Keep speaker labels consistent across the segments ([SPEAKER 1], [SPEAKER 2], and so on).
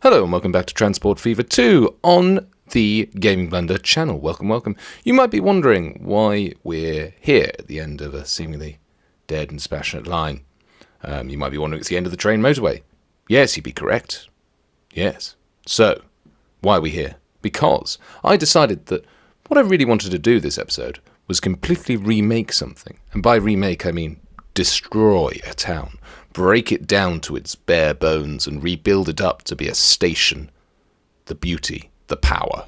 [SPEAKER 1] Hello and welcome back to Transport Fever 2 on the Gaming Blender channel. Welcome. You might be wondering why we're here at the end of a seemingly dead and dispassionate line. You might be wondering it's the end of the train motorway. Yes, you'd be correct. Yes. So, why are we here? Because I decided that what I really wanted to do this episode was completely remake something. And by remake, I mean destroy a town. Break it down to its bare bones and rebuild it up to be a station. The beauty, the power.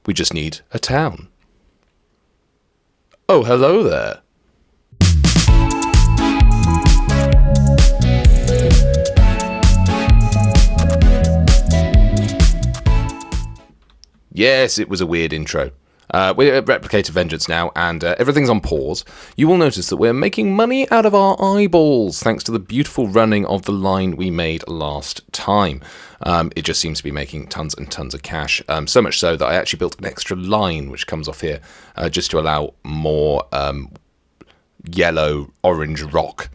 [SPEAKER 1] We just need a town. Oh, hello there. Yes, it was a weird intro. We're at Replicator Vengeance now, and everything's on pause. You will notice that we're making money out of our eyeballs, thanks to the beautiful running of the line we made last time. It just seems to be making tons and tons of cash, so much so that I actually built an extra line which comes off here, just to allow more yellow, orange rock.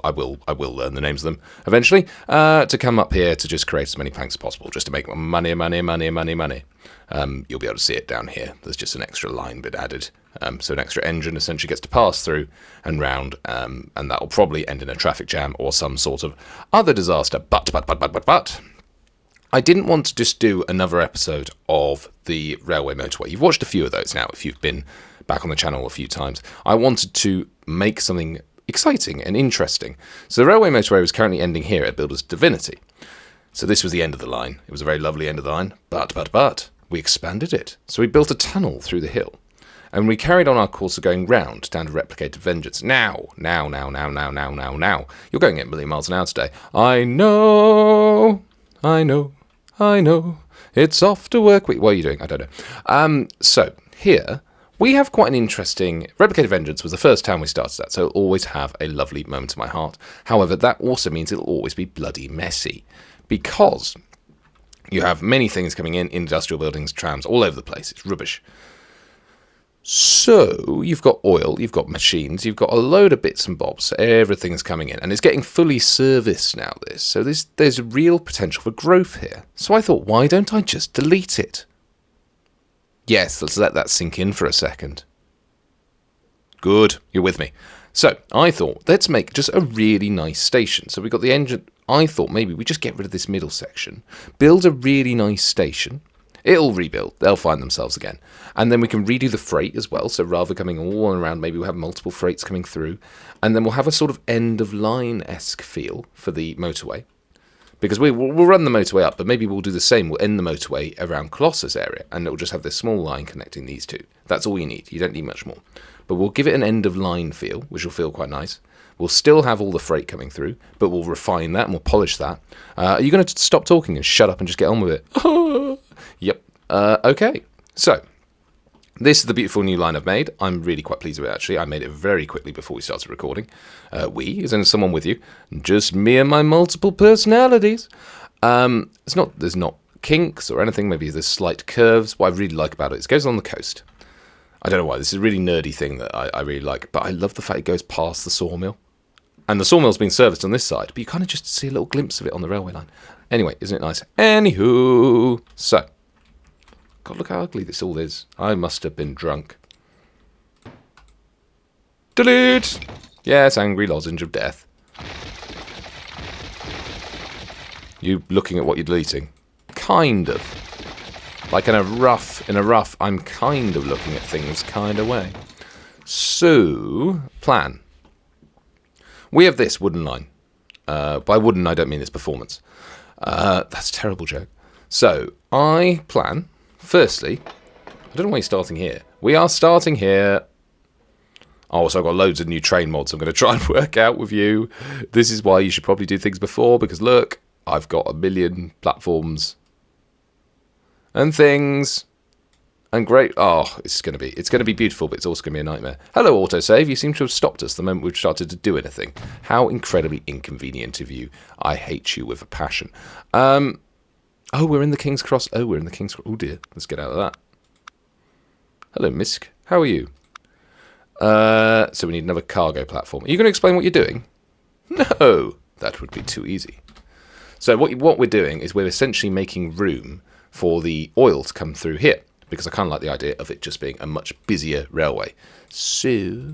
[SPEAKER 1] I will learn the names of them eventually, to come up here to just create as many planks as possible, just to make money. You'll be able to see it down here. There's just an extra line bit added. So an extra engine essentially gets to pass through and round, and that will probably end in a traffic jam or some sort of other disaster. But I didn't want to just do another episode of the railway motorway. You've watched a few of those now if you've been back on the channel a few times. I wanted to make something exciting and interesting. So the railway motorway was currently ending here at Builder's Divinity. So this was the end of the line. It was a very lovely end of the line, but we expanded it. So we built a tunnel through the hill. And we carried on our course of going round down to Replicator Vengeance. Now. You're going at a million miles an hour today. I know. It's off to work week. What are you doing? I don't know. So here we have quite an interesting... Replicator Vengeance was the first town we started at, so it'll always have a lovely moment in my heart. However, that also means it'll always be bloody messy. Because you have many things coming in, industrial buildings, trams, all over the place. It's rubbish. So, you've got oil, you've got machines, you've got a load of bits and bobs. Everything's coming in, and it's getting fully serviced now, this. So there's real potential for growth here. So I thought, why don't I just delete it? Yes, let's let that sink in for a second. Good, you're with me. So, I thought, let's make just a really nice station. So we've got the engine... I thought maybe we just get rid of this middle section, build a really nice station. It'll rebuild. They'll find themselves again. And then we can redo the freight as well. So rather coming all around, maybe we'll have multiple freights coming through. And then we'll have a sort of end-of-line-esque feel for the motorway. Because we'll run the motorway up, but maybe we'll do the same. We'll end the motorway around Colossus area, and it'll just have this small line connecting these two. That's all you need. You don't need much more. But we'll give it an end-of-line feel, which will feel quite nice. We'll still have all the freight coming through, but we'll refine that and we'll polish that. Are you going to stop talking and shut up and just get on with it? Yep. Okay. So, this is the beautiful new line I've made. I'm really quite pleased with it, actually. I made it very quickly before we started recording. Is there someone with you? Just me and my multiple personalities. There's not kinks or anything. Maybe there's slight curves. What I really like about it is it goes on the coast. I don't know why. This is a really nerdy thing that I really like. But I love the fact it goes past the sawmill. And the sawmill's being serviced on this side. But you kind of just see a little glimpse of it on the railway line. Anyway, isn't it nice? Anywho. So. God, look how ugly this all is. I must have been drunk. Delete! Yes, angry lozenge of death. You looking at what you're deleting? Kind of. Like in a rough, I'm kind of looking at things kind of way. So, plan. We have this wooden line. By wooden, I don't mean its performance. That's a terrible joke. So, I plan, firstly, I don't know why you're starting here. We are starting here. Oh, so I've got loads of new train mods I'm going to try and work out with you. This is why you should probably do things before, because look, I've got a million platforms and things. And great. Oh, it's going to be beautiful, but it's also going to be a nightmare. Hello, autosave. You seem to have stopped us the moment we've started to do anything. How incredibly inconvenient of you. I hate you with a passion. Oh, we're in the King's Cross. Oh, dear. Let's get out of that. Hello, Misk. How are you? So we need another cargo platform. Are you going to explain what you're doing? No, that would be too easy. So what we're doing is we're essentially making room for the oil to come through here, because I kind of like the idea of it just being a much busier railway. So,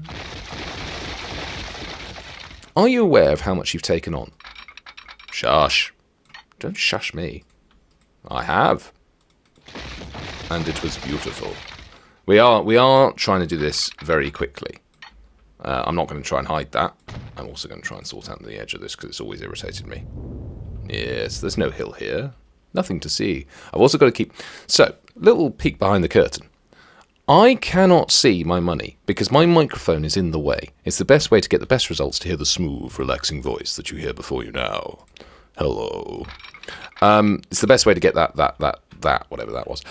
[SPEAKER 1] are you aware of how much you've taken on? Shush. Don't shush me. I have. And it was beautiful. We are trying to do this very quickly. I'm not going to try and hide that. I'm also going to try and sort out the edge of this because it's always irritated me. Yes, there's no hill here. Nothing to see. I've also got to keep... So, little peek behind the curtain. I cannot see my money because my microphone is in the way. It's the best way to get the best results to hear the smooth, relaxing voice that you hear before you now. Hello. It's the best way to get that, whatever that was.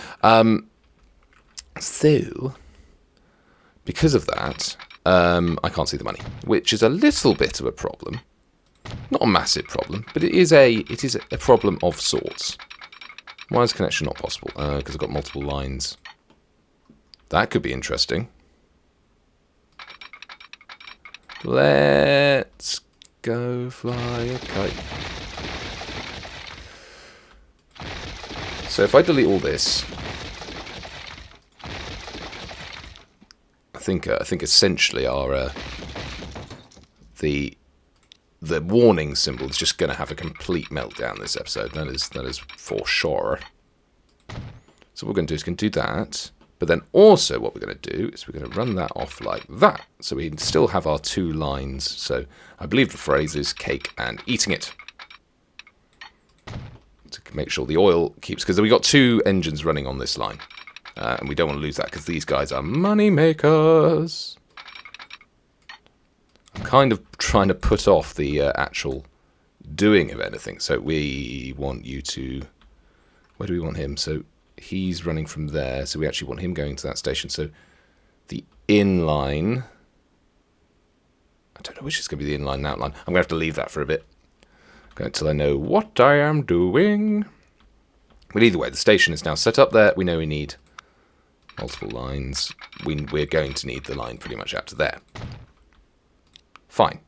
[SPEAKER 1] So, because of that, I can't see the money, which is a little bit of a problem. Not a massive problem, but it is a problem of sorts. Why is connection not possible? Because I've got multiple lines. That could be interesting. Let's go fly a kite. So if I delete all this, I think essentially our the warning symbol is just going to have a complete meltdown this episode. That is for sure. So what we're going to do is going to do that, but then also what we're going to do is we're going to run that off like that, so we still have our two lines. So I believe the phrase is cake and eating it. To make sure the oil keeps, because we got two engines running on this line, and we don't want to lose that because these guys are money makers. I'm kind of trying to put off the actual doing of anything. So we want you to... Where do we want him? So he's running from there. So we actually want him going to that station. So the in-line... I don't know which is going to be the in-line and out-line. I'm going to have to leave that for a bit. Until I know what I am doing. But either way, the station is now set up there. We know we need multiple lines. We're going to need the line pretty much out to there. Fine.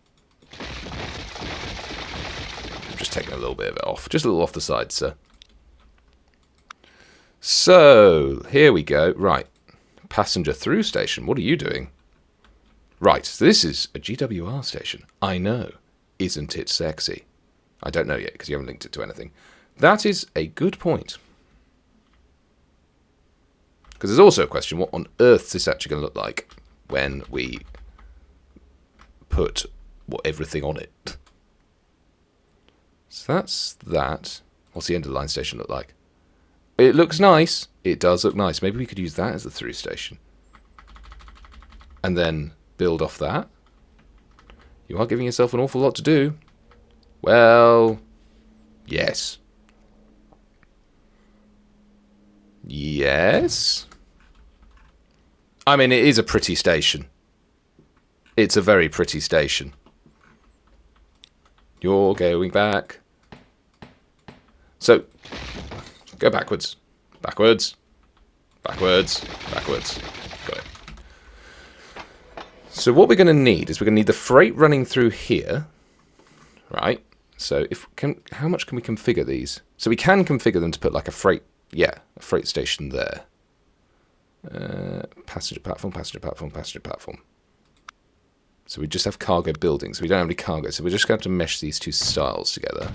[SPEAKER 1] I'm just taking a little bit of it off. Just a little off the side, sir. So, here we go. Right. Passenger through station. What are you doing? Right. So this is a GWR station. I know. Isn't it sexy? I don't know yet because you haven't linked it to anything. That is a good point. Because there's also a question, what on earth is this actually going to look like when we put everything on it? So that's that. What's the end of the line station look like? It looks nice. It does look nice. Maybe we could use that as the through station. And then build off that. You are giving yourself an awful lot to do. Well, yes. Yes. I mean, it is a pretty station. It's a very pretty station. You're going back. So, go backwards. Backwards. Backwards. Backwards. Got it. So what we're going to need is we're going to need the freight running through here. Right? So how much can we configure these? So we can configure them to put like a freight station there. Passenger platform, passenger platform, passenger platform. So we just have cargo buildings. We don't have any cargo, so we're just going to have to mesh these two styles together.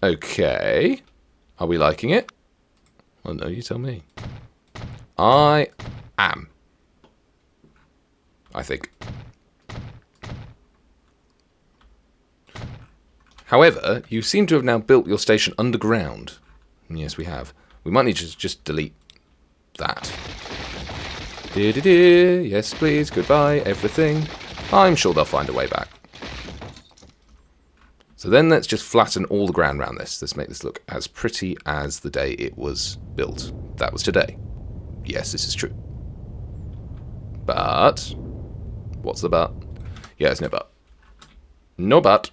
[SPEAKER 1] Okay. Are we liking it? Well, no, you tell me. I am. I think. However, you seem to have now built your station underground. Yes, we have. We might need to just delete that. Yes, please. Goodbye, everything. I'm sure they'll find a way back. So then let's just flatten all the ground around this. Let's make this look as pretty as the day it was built. That was today. Yes, this is true. But what's the but? Yeah, there's no but. No but.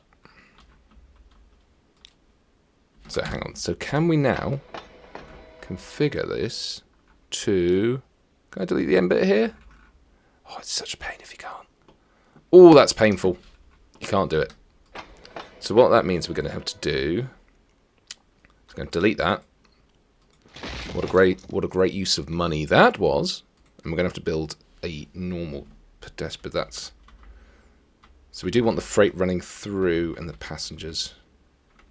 [SPEAKER 1] So hang on. So can we now configure this to... Can I delete the end bit here? Oh, it's such a pain if you can't. Oh, that's painful. You can't do it. So what that means we're going to have to do is going to delete that. What a great use of money that was. And we're going to have to build a normal pedestrian, but that's... So we do want the freight running through and the passengers.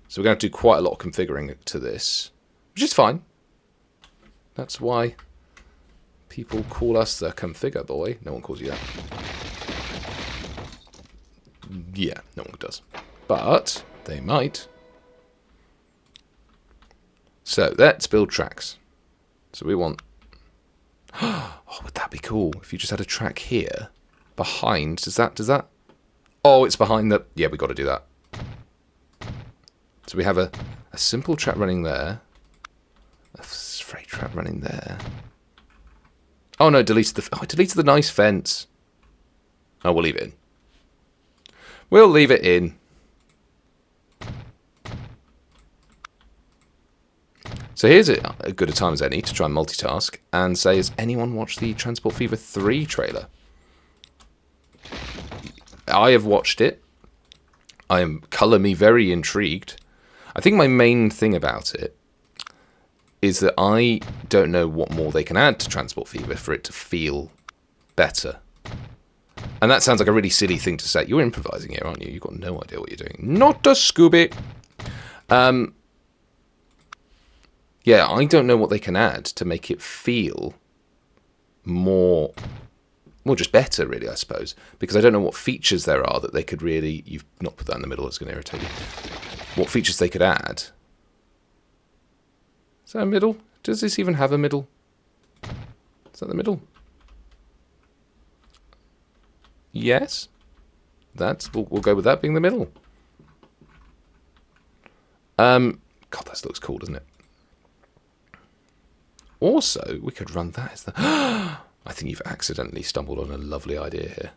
[SPEAKER 1] So we're going to do quite a lot of configuring to this, which is fine. That's why people call us the configure boy. No one calls you that. Yeah, no one does. But they might. So let's build tracks. So we want... Oh, would that be cool if you just had a track here behind? Does that? Oh, it's behind the... Yeah, we got to do that. So we have a simple track running there. A freight track running there. Oh no, I deleted the nice fence. Oh, we'll leave it in. We'll leave it in. So here's a good a time as any to try and multitask and say, has anyone watched the Transport Fever 3 trailer? I have watched it. I am colour me very intrigued. I think my main thing about it is that I don't know what more they can add to Transport Fever for it to feel better. And that sounds like a really silly thing to say. You're improvising here, aren't you? You've got no idea what you're doing. Not a Scooby. Yeah, I don't know what they can add to make it feel more... Well, just better, really, I suppose. Because I don't know what features there are that they could really... You've not put that in the middle, it's going to irritate you. What features they could add. Is that a middle? Does this even have a middle? Is that the middle? Yes. We'll go with that being the middle. God, that looks cool, doesn't it? Also, we could run that as the... I think you've accidentally stumbled on a lovely idea here.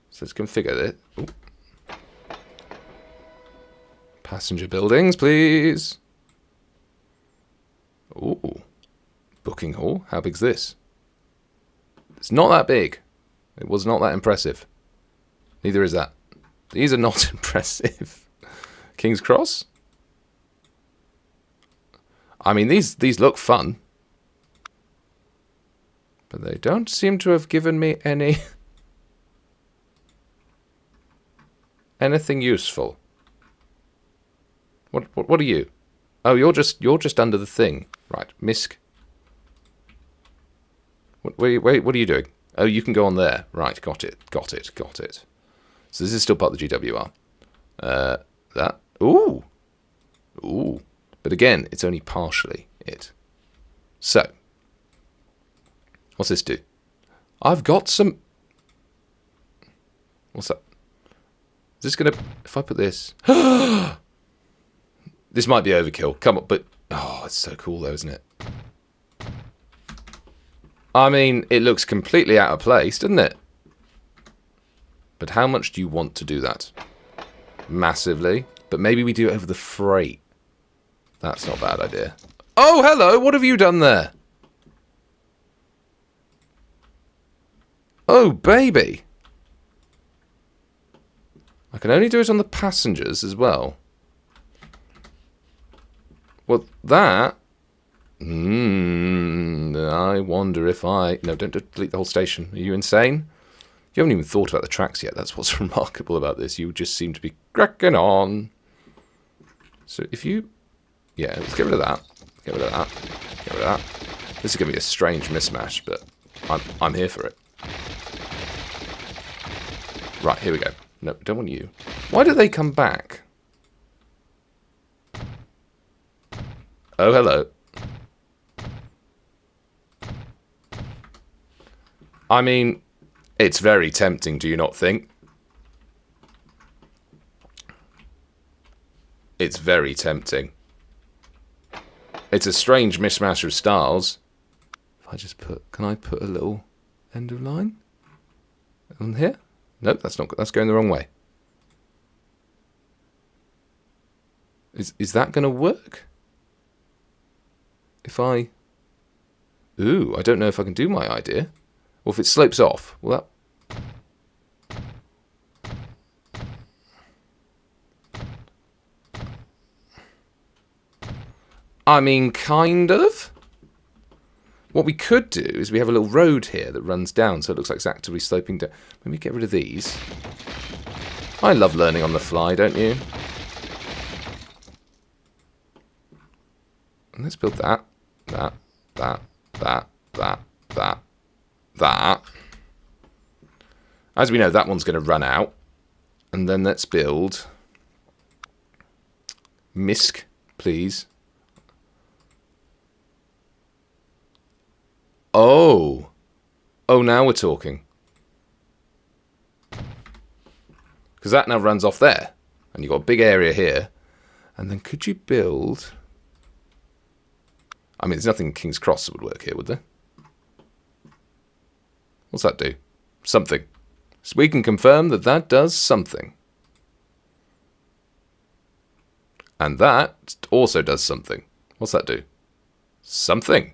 [SPEAKER 1] So let's configure it. Ooh. Passenger buildings, please. Ooh. Booking hall. How big's this? It's not that big. It was not that impressive. Neither is that. These are not impressive. King's Cross? I mean, these look fun. But they don't seem to have given me anything useful. What are you? Oh, you're just under the thing. Right, Misk. Wait, what are you doing? Oh, you can go on there. Right, got it. So this is still part of the GWR. That. Ooh. But again, it's only partially it. So, what's this do? I've got some... What's that? Is this going to... If I put this... This might be overkill. Come on, but... Oh, it's so cool though, isn't it? I mean, it looks completely out of place, doesn't it? But how much do you want to do that? Massively. But maybe we do it over the freight. That's not a bad idea. Oh, hello! What have you done there? Oh, baby! I can only do it on the passengers as well. Well, that... I wonder if I... No, don't delete the whole station. Are you insane? You haven't even thought about the tracks yet. That's what's remarkable about this. You just seem to be cracking on. So if you... Yeah, let's get rid of that. Get rid of that. Get rid of that. This is going to be a strange mismatch, but I'm here for it. Right, here we go. No, don't want you. Why do they come back? Oh, hello. I mean, it's very tempting, do you not think? It's very tempting. It's a strange mismatch of styles. If I just put... Can I put a little end of line on here? Nope, that's going the wrong way. Is that going to work? If I... Ooh, I don't know if I can do my idea. Or if it slopes off. Well, that... I mean, kind of. What we could do is we have a little road here that runs down, so it looks like it's actively sloping down. Let me get rid of these. I love learning on the fly, don't you? And let's build that, that, that, that, that, that, that. As we know, that one's going to run out. And then let's build Misk, please. Oh. Oh, now we're talking. Because that now runs off there. And you've got a big area here. And then could you build... I mean, there's nothing King's Cross that would work here, would there? What's that do? Something. So we can confirm that that does something. And that also does something. What's that do? Something.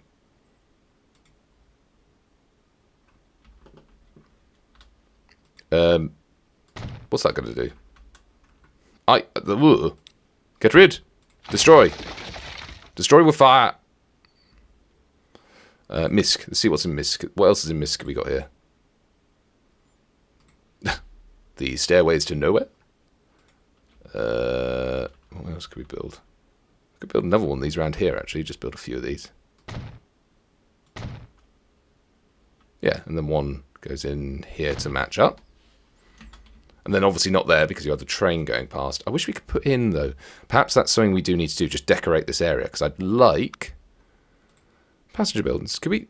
[SPEAKER 1] What's that going to do? Get rid. Destroy. Destroy with fire. Misk. Let's see what's in Misk. What else is in Misk have we got here? The Stairways to Nowhere. What else could we build? We could build another one of these around here, actually. Just build a few of these. Yeah, and then one goes in here to match up. And then obviously not there because you have the train going past. I wish we could put in, though. Perhaps that's something we do need to do, just decorate this area. Because I'd like... passenger buildings. Could we...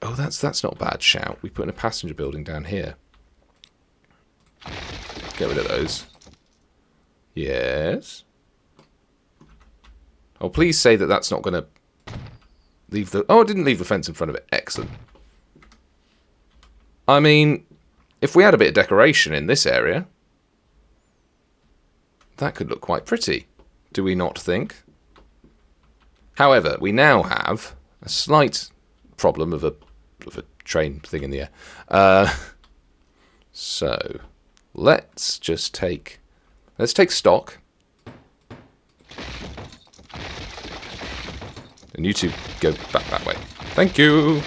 [SPEAKER 1] Oh, that's not a bad shout. We put in a passenger building down here. Get rid of those. Yes. Oh, please say that that's not going to leave the... Oh, it didn't leave the fence in front of it. Excellent. I mean, if we had a bit of decoration in this area, that could look quite pretty. Do we not think? However, we now have a slight problem of a train thing in the air. So, let's just take... Let's take stock. And you two go back that way. Thank you.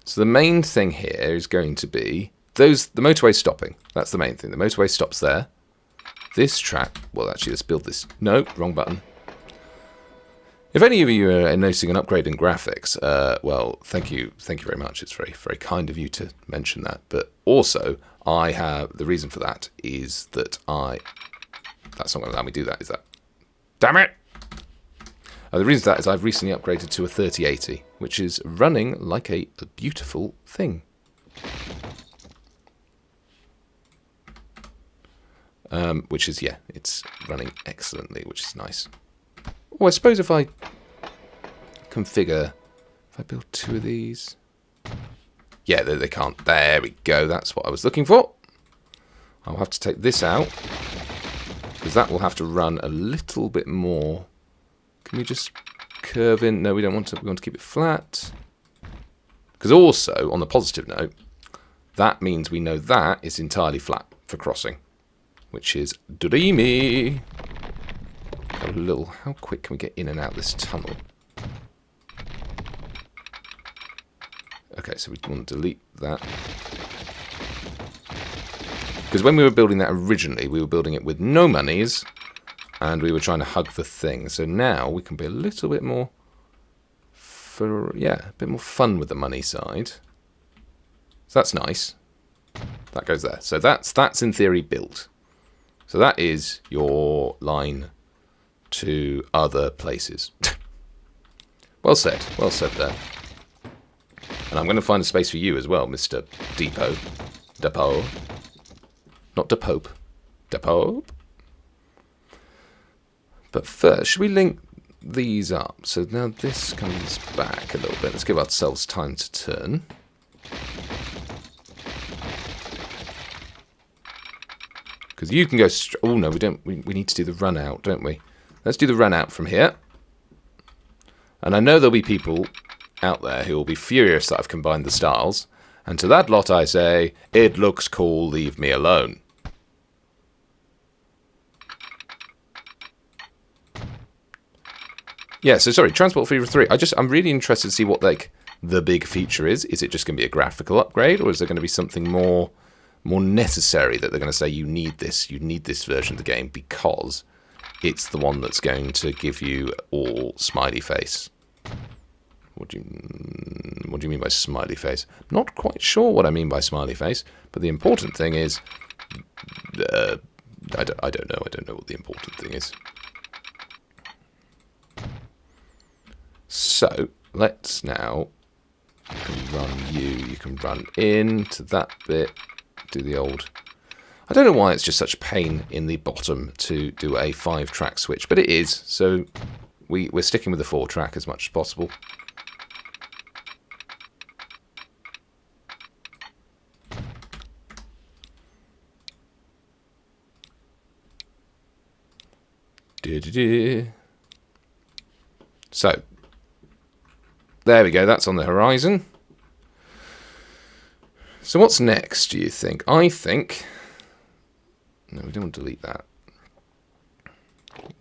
[SPEAKER 1] So the main thing here is going to be the motorway stopping. That's the main thing. The motorway stops there. This track... Well, actually, let's build this. No, wrong button. If any of you are noticing an upgrade in graphics, well, thank you very much. It's very, very kind of you to mention that. But also, I have the reason for that is that that's not going to allow me to do that, is that? Damn it! The reason for that is I've recently upgraded to a 3080, which is running like a beautiful thing. Which is, yeah, it's running excellently, which is nice. Oh, I suppose if I configure... If I build two of these... Yeah, they can't. There we go. That's what I was looking for. I'll have to take this out, because that will have to run a little bit more. Can we just curve in? No, we don't want to. We want to keep it flat. Because also, on the positive note, that means we know that is entirely flat for crossing, which is dreamy. Got a little... How quick can we get in and out this tunnel? Okay, so we want to delete that. Because when we were building that originally, we were building it with no monies, and we were trying to hug the thing. So now we can be a little bit more... a bit more fun with the money side. So that's nice. That goes there. So that's in theory built. So that is your line to other places. Well said there. And I'm going to find a space for you as well, Mr. Depot. Not Depope. Depope. But first, should we link these up? So now this comes back a little bit. Let's give ourselves time to turn. Because you can go... Oh, no, we don't. We need to do the run out, don't we? Let's do the run out from here. And I know there'll be people out there who will be furious that I've combined the styles. And to that lot I say, it looks cool, leave me alone. Yeah, so sorry, Transport Fever 3. I'm really interested to see what like the big feature is. Is it just going to be a graphical upgrade, or is there going to be something more necessary that they're going to say you need this version of the game because it's the one that's going to give you all smiley face. What do you mean by smiley face? Not quite sure what I mean by smiley face, but the important thing is I don't know. I don't know what the important thing is. So let's now, you can run you can run into that bit, do the old, I don't know why it's just such a pain in the bottom to do a 5-track switch, but it is, so we're sticking with the 4-track as much as possible. So there we go, that's on the horizon. So what's next, do you think? I think... No, we don't want to delete that.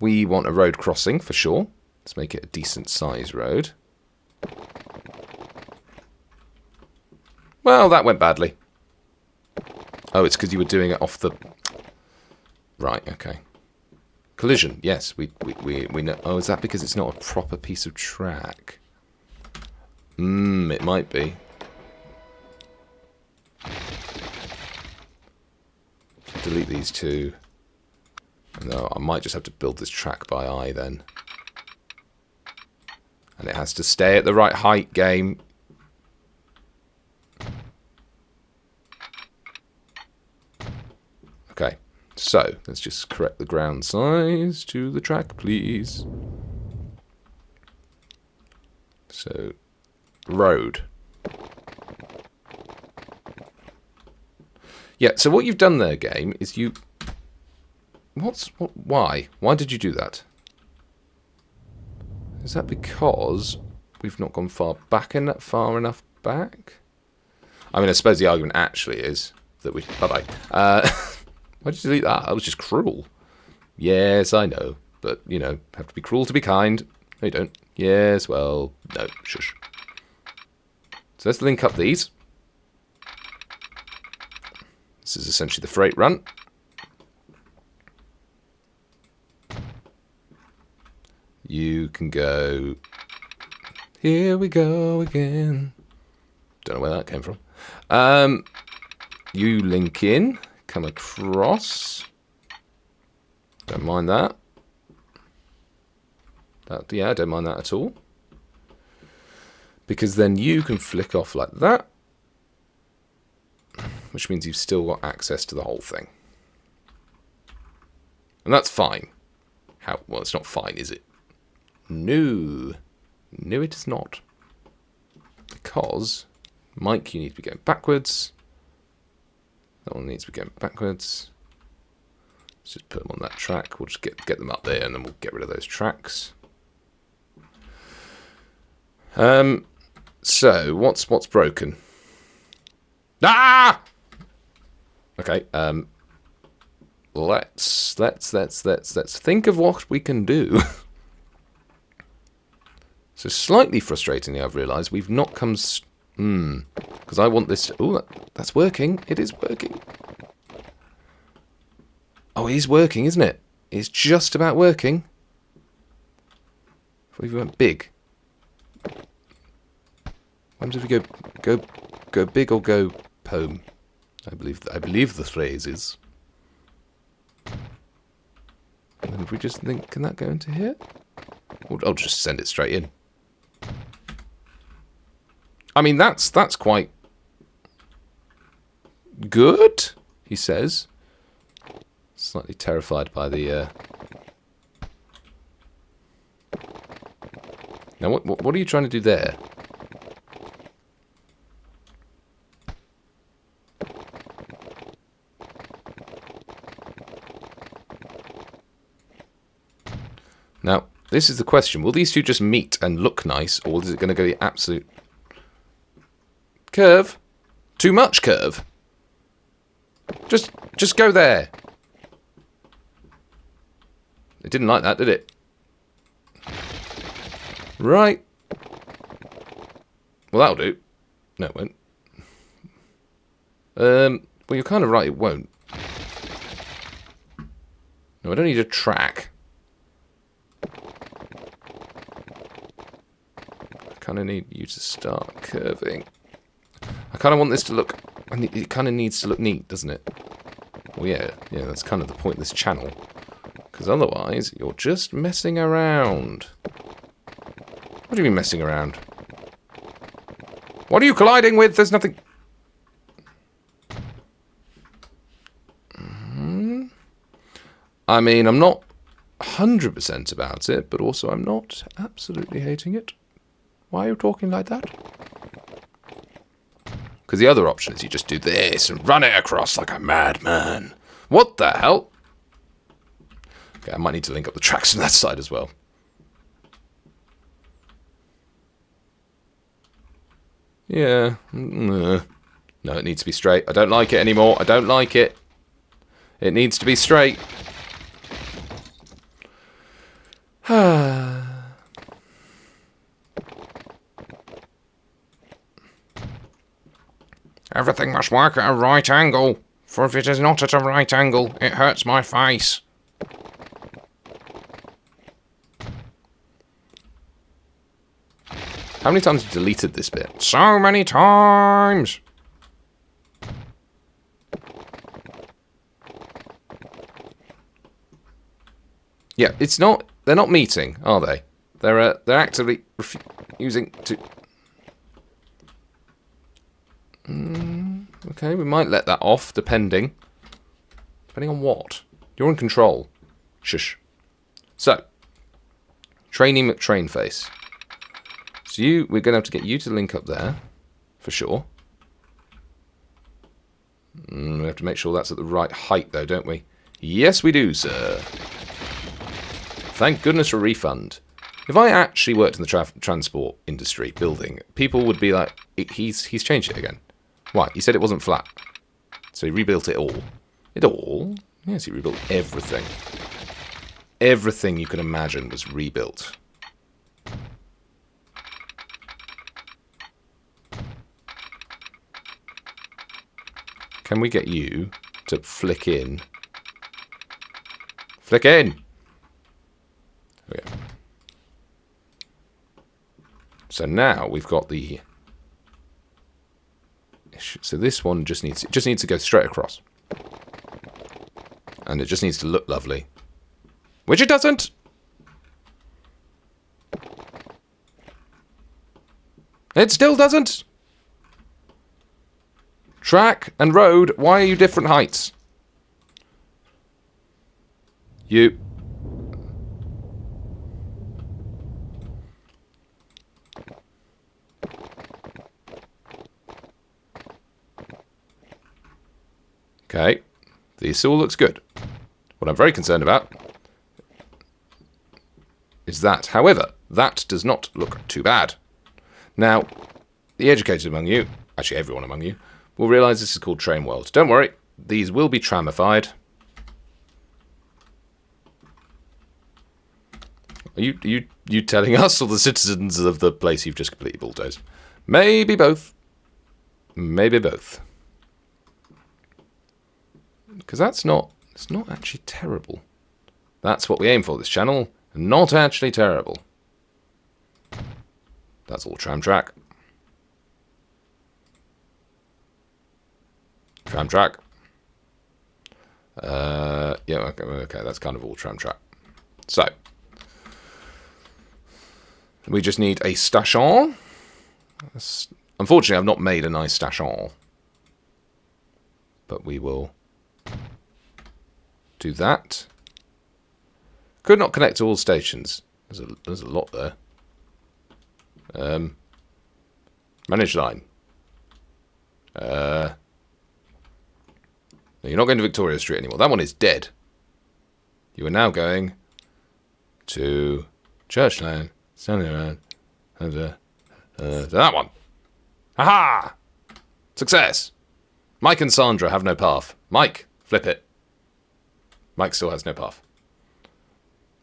[SPEAKER 1] We want a road crossing, for sure. Let's make it a decent size road. Well, that went badly. Oh, it's because you were doing it off the... Right, okay. Collision, yes, we know... Oh, is that because it's not a proper piece of track? It might be. Delete these two. No, I might just have to build this track by eye then. And it has to stay at the right height, game. Okay, so let's just correct the ground size to the track, please. So, road. Yeah, so what you've done there, game, is you... Why? Why did you do that? Is that because we've not gone far enough back? I mean, I suppose the argument actually is that we... Bye-bye. Why did you delete that? That was just cruel. Yes, I know. But, you know, have to be cruel to be kind. No, you don't. Yes, well, no. Shush. So let's link up these. This is essentially the freight run. You can go... Here we go again. Don't know where that came from. You link in. Come across. Don't mind that. Yeah, I don't mind that at all. Because then you can flick off like that. Which means you've still got access to the whole thing. And that's fine. Well, it's not fine, is it? No. No, it is not. Because, Mike, you need to be going backwards. That one needs to be going backwards. Let's just put them on that track. We'll just get them up there, and then we'll get rid of those tracks. So, what's broken? Ah! Okay, let's think of what we can do. So slightly frustratingly, I've realised we've not come... because I want this... Oh, that's working. It is working. Oh, it is working, isn't it? It's just about working. If we went big. When did we go big or go home? I believe the phrase is. And then if we just think, can that go into here? I'll just send it straight in. I mean, that's quite good, he says. Slightly terrified by the... Now, what are you trying to do there? Now, this is the question. Will these two just meet and look nice, or is it going to go the absolute... Curve? Too much curve? Just go there. It didn't like that, did it? Right. Well, that'll do. No, it won't. Well, you're kind of right, it won't. No, I don't need a track. I kind of need you to start curving. I kind of want this to look... It kind of needs to look neat, doesn't it? Well, yeah, that's kind of the point of this channel. Because otherwise, you're just messing around. What do you mean messing around? What are you colliding with? There's nothing... I mean, I'm not 100% about it, but also I'm not absolutely hating it. Why are you talking like that? Because the other option is you just do this and run it across like a madman. What the hell? Okay, I might need to link up the tracks on that side as well. Yeah. No, it needs to be straight. I don't like it anymore. I don't like it. It needs to be straight. Everything must work at a right angle, for if it is not at a right angle, it hurts my face. How many times have you deleted this bit? So many times! Yeah, it's not... They're not meeting, are they? They're actively refusing to... Okay, we might let that off, depending. Depending on what? You're in control. Shush. So, Trainee McTrainface. So we're going to have to get you to link up there, for sure. We have to make sure that's at the right height, though, don't we? Yes, we do, sir. Thank goodness for a refund. If I actually worked in the transport industry, building, people would be like, he's changed it again. Why? He said it wasn't flat. So he rebuilt it all. It all? Yes, he rebuilt everything. Everything you can imagine was rebuilt. Can we get you to flick in? Flick in! Okay. So now we've got the... So this one just needs to go straight across. And it just needs to look lovely. Which it doesn't! It still doesn't! Track and road, why are you different heights? You... Okay, this all looks good. What I'm very concerned about is that, however, that does not look too bad. Now, the educated among you, actually everyone among you, will realise this is called Train World. Don't worry, these will be tramified. Are you telling us or the citizens of the place you've just completely bulldozed? Maybe both. Maybe both. Because it's not actually terrible. That's what we aim for this channel. Not actually terrible. That's all tram track. Tram track. Yeah, okay, that's kind of all tram track. So, we just need a station. Unfortunately, I've not made a nice station. But we will do that. Could not connect to all stations. There's a lot there. Manage line. No, you're not going to Victoria Street anymore. That one is dead. You are now going to Church Lane, Stanley Lane, and that one. Aha! Success! Mike and Sandra have no path. Mike, flip it. Mike still has no path.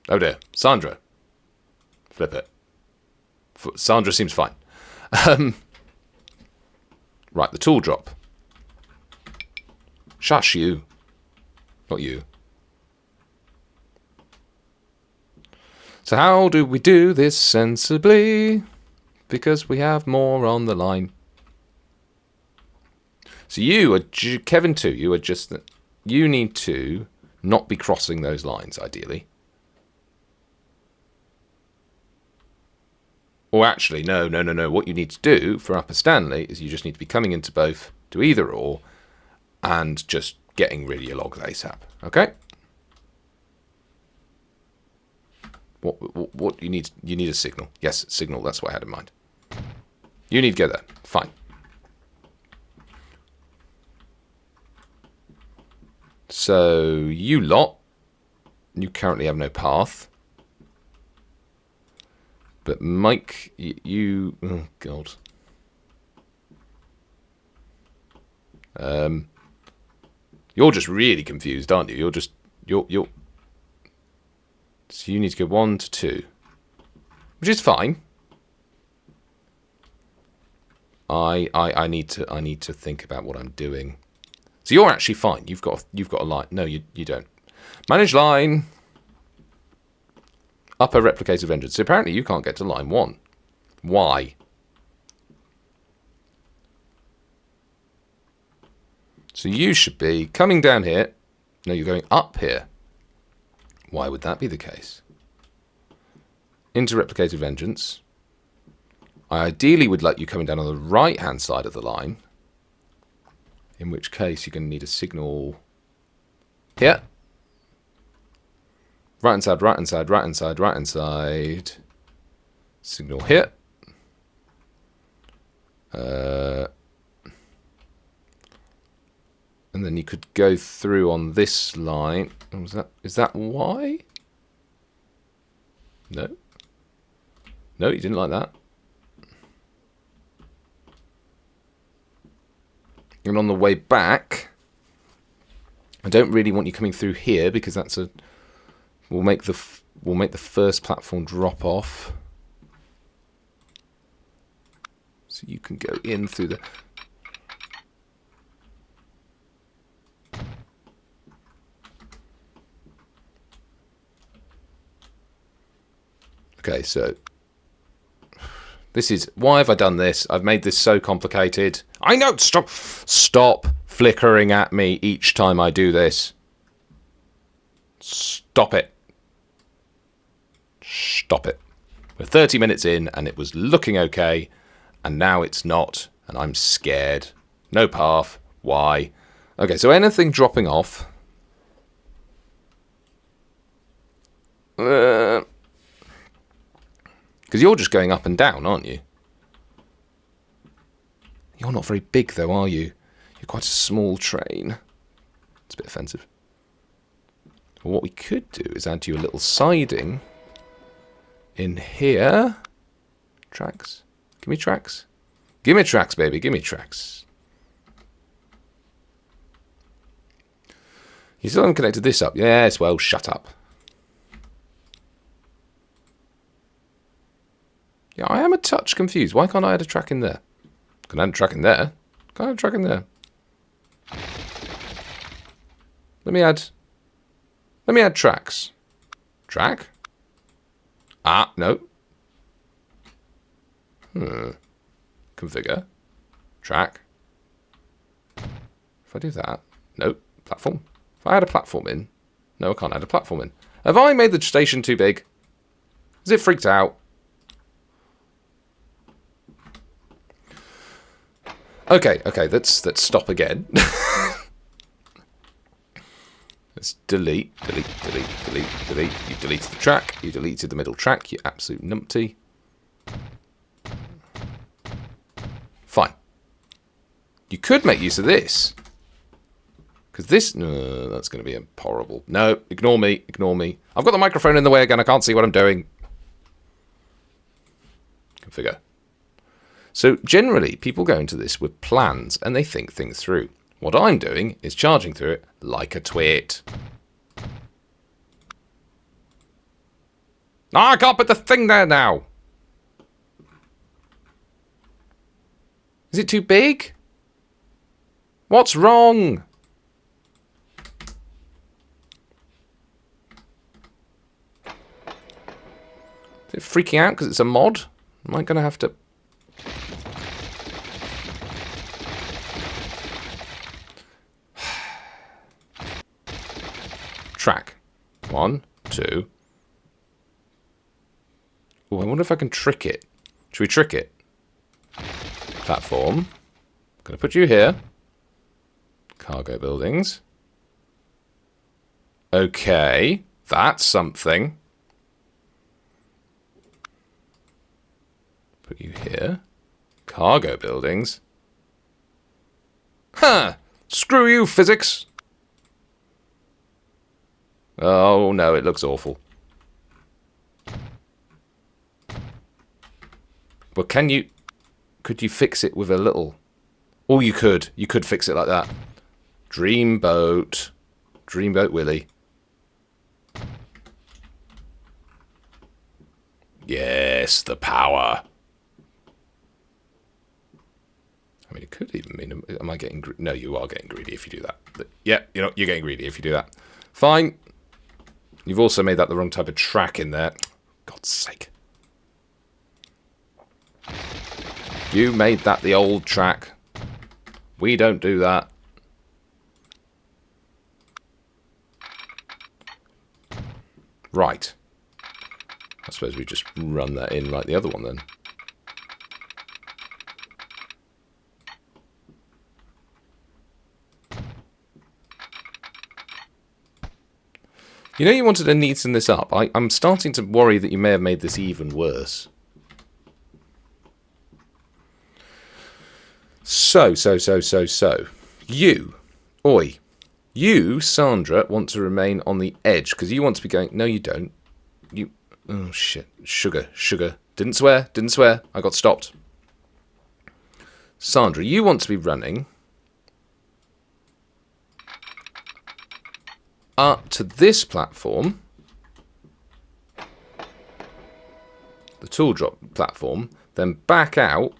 [SPEAKER 1] Oh dear. Sandra, flip it. Sandra seems fine. Right, the tool drop. Shush you. Not you. So how do we do this sensibly? Because we have more on the line. So you are, Kevin too, you are just, you need to not be crossing those lines, ideally. Or actually, no. What you need to do for Upper Stanley is you just need to be coming into both, do either or, and just getting rid of your logs ASAP. Okay? What you need a signal. Yes, signal, that's what I had in mind. You need to go there. Fine. So, you lot, you currently have no path. But Mike, you... Oh, God. You're just really confused, aren't you? You're... So you need to go 1 to 2. Which is fine. I need to think about what I'm doing. So you're actually fine. You've got a line. No, you don't. Manage line. Upper replicator vengeance. So apparently you can't get to line 1. Why? So you should be coming down here. No, you're going up here. Why would that be the case? Into replicator vengeance. I ideally would like you coming down on the right-hand side of the line. In which case you're going to need a signal here. Right-hand side, right-hand side, right-hand side, right-hand side. Signal here. And then you could go through on this line. Is that why? No. No, you didn't like that. And on the way back, I don't really want you coming through here because that's a... We'll make the first platform drop off. So you can go in through the... Okay, so... This is... Why have I done this? I've made this so complicated. I know! Stop flickering at me each time I do this. Stop it. Stop it. We're 30 minutes in and it was looking okay. And now it's not. And I'm scared. No path. Why? Okay, so anything dropping off... Because you're just going up and down, aren't you? You're not very big, though, are you? You're quite a small train. It's a bit offensive. Well, what we could do is add you a little siding in here. Tracks. Give me tracks. Give me tracks, baby. Give me tracks. You still haven't connected this up. Yes, well, shut up. Yeah, I am a touch confused. Why can't I add a track in there? Can I add a track in there? Can I add a track in there? Let me add tracks. Track? Ah, no. Configure. Track. If I do that. Nope. Platform. If I add a platform in. No, I can't add a platform in. Have I made the station too big? Is it freaked out? Okay, let's stop again. Let's delete. You deleted the track. You deleted the middle track, you absolute numpty. Fine. You could make use of this. Because this... No, that's going to be horrible. No, ignore me. I've got the microphone in the way again. I can't see what I'm doing. Configure. So generally, people go into this with plans and they think things through. What I'm doing is charging through it like a twit. Ah, I can't put the thing there now. Is it too big? What's wrong? Is it freaking out because it's a mod? Am I going to have to... Track. 1, 2. Oh, I wonder if I can trick it. Should we trick it? Platform. I'm going to put you here. Cargo buildings. Okay. That's something. Put you here. Cargo buildings. Huh! Screw you, physics! Oh no, it looks awful. But can you... Could you fix it with a little... Oh, you could. You could fix it like that. Dreamboat. Dreamboat Willie. Yes, the power. I mean, it could even mean... Am I getting... No, you are getting greedy if you do that. But, yeah, you're getting greedy if you do that. Fine. You've also made that the wrong type of track in there. God's sake. You made that the old track. We don't do that. Right. I suppose we just run that in like the other one then. You know you wanted to neaten this up. I'm starting to worry that you may have made this even worse. So. You, Oi, you, Sandra, want to remain on the edge because you want to be going... No, you don't. You... Oh, shit. Sugar. Didn't swear. I got stopped. Sandra, you want to be running... up to this platform, the tool drop platform, then back out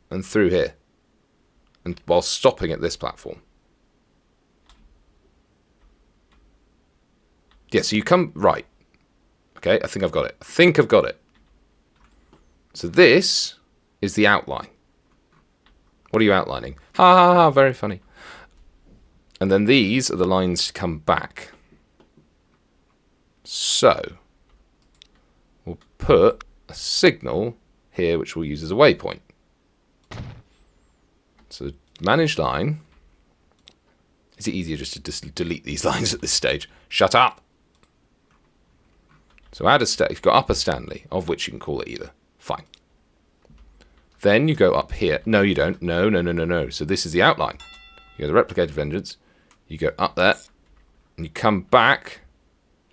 [SPEAKER 1] and through here, and while stopping at this platform. Yeah, so you come right. Okay, I think I've got it. So this is the outline. What are you outlining? Ha ha ha, very funny. And then these are the lines to come back. So, we'll put a signal here which we'll use as a waypoint. So, manage line. Is it easier just to delete these lines at this stage? Shut up! So, add a you've got upper Stanley, of which you can call it either. Fine. Then you go up here. No, you don't. No. So, this is the outline. You go to Replicated Vengeance. You go up there. And you come back.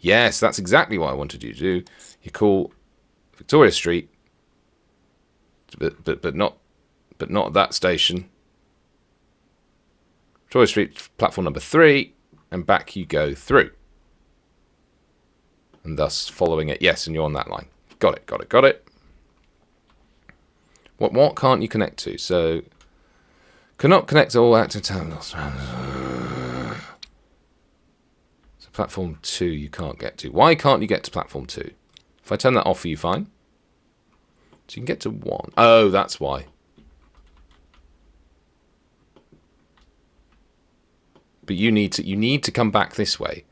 [SPEAKER 1] Yes, that's exactly what I wanted you to do. You call Victoria Street, but not at that station. Victoria Street, platform number 3, and back you go through. And thus following it. Yes, and you're on that line. Got it. What can't you connect to? So, cannot connect to all active terminals. Platform 2 you can't get to. Why can't you get to platform 2? If I turn that off, are you fine? So you can get to 1. Oh, that's why. But you need to come back this way.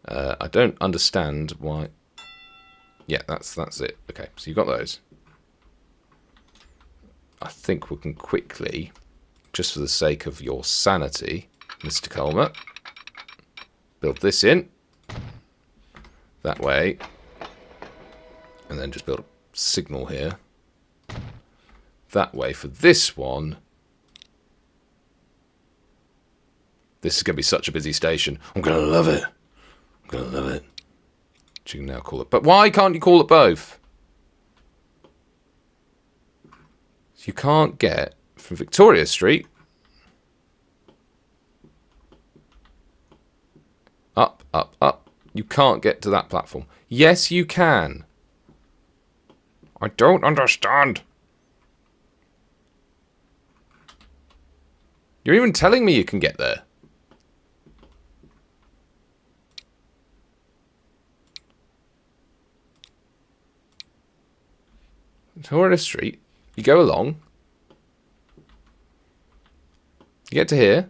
[SPEAKER 1] I don't understand why. Yeah, that's it. Okay, so you've got those. I think we can quickly, just for the sake of your sanity, Mr. Colmer, build this in that way, and then just build a signal here that way for this one. This is going to be such a busy station. I'm going to love it. You can now call it. But why can't you call it both? You can't get from Victoria Street up. You can't get to that platform. Yes, you can. I don't understand. You're even telling me you can get there. Tourist Street. You go along. You get to here.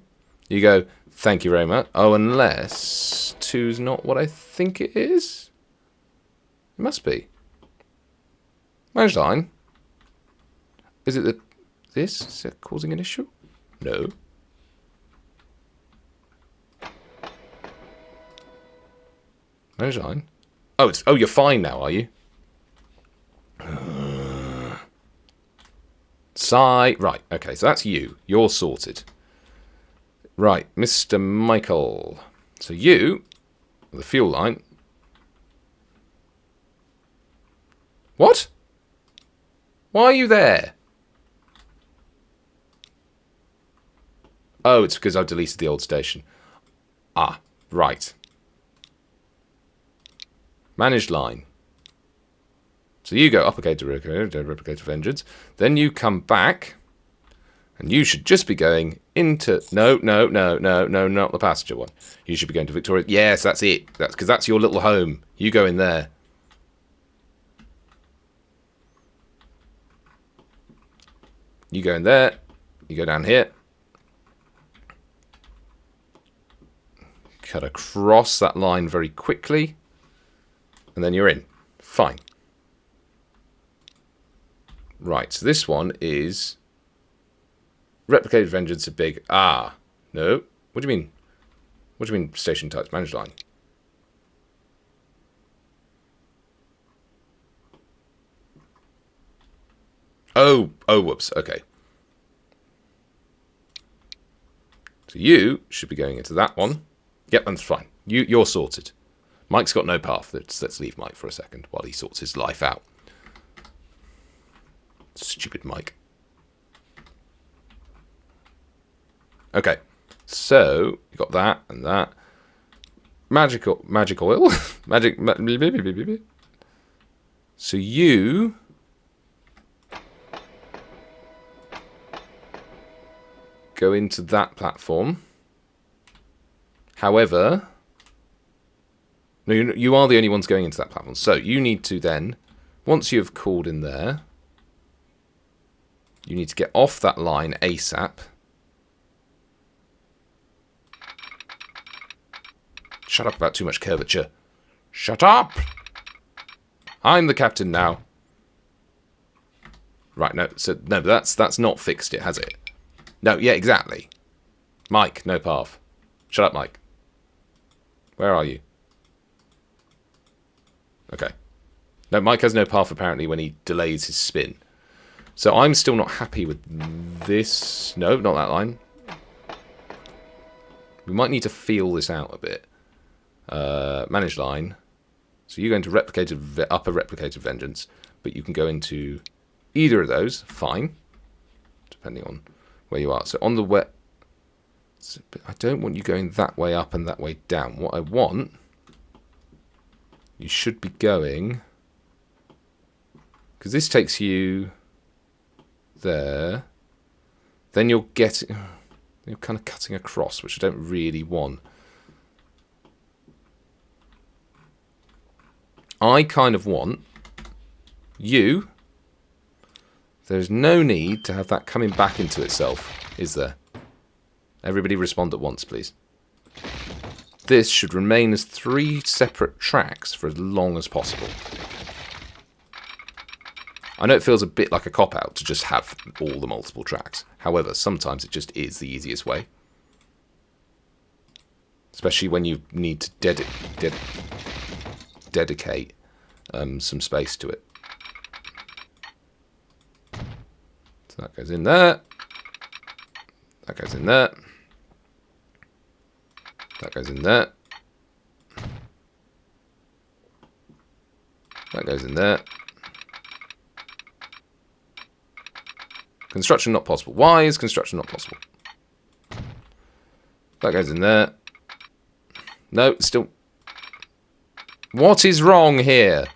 [SPEAKER 1] You go, thank you very much. Oh, unless 2's not what I think it is. It must be. Managed line. Is it this? Is it causing an issue? No. Managed line. Oh, you're fine now, are you? Right, okay, so that's you. You're sorted. Right, Mr. Michael. So you, the fuel line. What? Why are you there? Oh, it's because I've deleted the old station. Ah, right. Managed line. So you go uppercase to replicate to vengeance. Then you come back. And you should just be going into... No, not the passenger one. You should be going to Victoria. Yes, that's it. That's because that's your little home. You go in there. You go in there. You go down here. Cut across that line very quickly. And then you're in. Fine. Right, so this one is... Replicated vengeance are big. Ah, no. What do you mean? What do you mean station types? Managed line. Oh, whoops. Okay. So you should be going into that one. Yep, that's fine. You're sorted. Mike's got no path. Let's leave Mike for a second while he sorts his life out. Stupid Mike. Okay, so you got that and that. Magic oil. So you go into that platform. However, no, you are the only ones going into that platform. So you need to then, once you've called in there, you need to get off that line ASAP. Shut up about too much curvature. Shut up! I'm the captain now. Right, no, so no, that's not fixed it, has it? No, yeah, exactly. Mike, no path. Shut up, Mike. Where are you? Okay. No, Mike has no path apparently when he delays his spin. So I'm still not happy with this. No, not that line. We might need to feel this out a bit. Managed line. So you go into upper replicated vengeance, but you can go into either of those. Fine, depending on where you are. So on the wet, I don't want you going that way up and that way down. What I want, you should be going, because this takes you there. Then you're kind of cutting across, which I don't really want. I kind of want you. There's no need to have that coming back into itself, is there? Everybody respond at once, please. This should remain as 3 separate tracks for as long as possible. I know it feels a bit like a cop-out to just have all the multiple tracks. However, sometimes it just is the easiest way. Especially when you need to dedicate some space to it. So that goes in there. That goes in there. That goes in there. That goes in there. Construction not possible. Why is construction not possible? That goes in there. No, still. What is wrong here?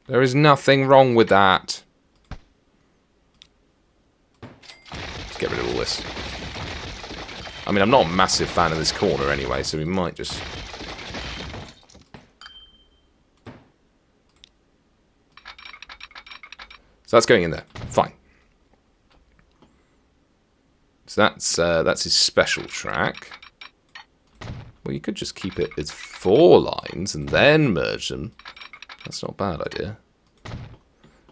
[SPEAKER 1] There is nothing wrong with that. get rid of all this. I mean, I'm not a massive fan of this corner anyway, so we might just... So that's going in there. Fine. So that's his special track. Well, you could just keep it as 4 lines and then merge them. That's not a bad idea.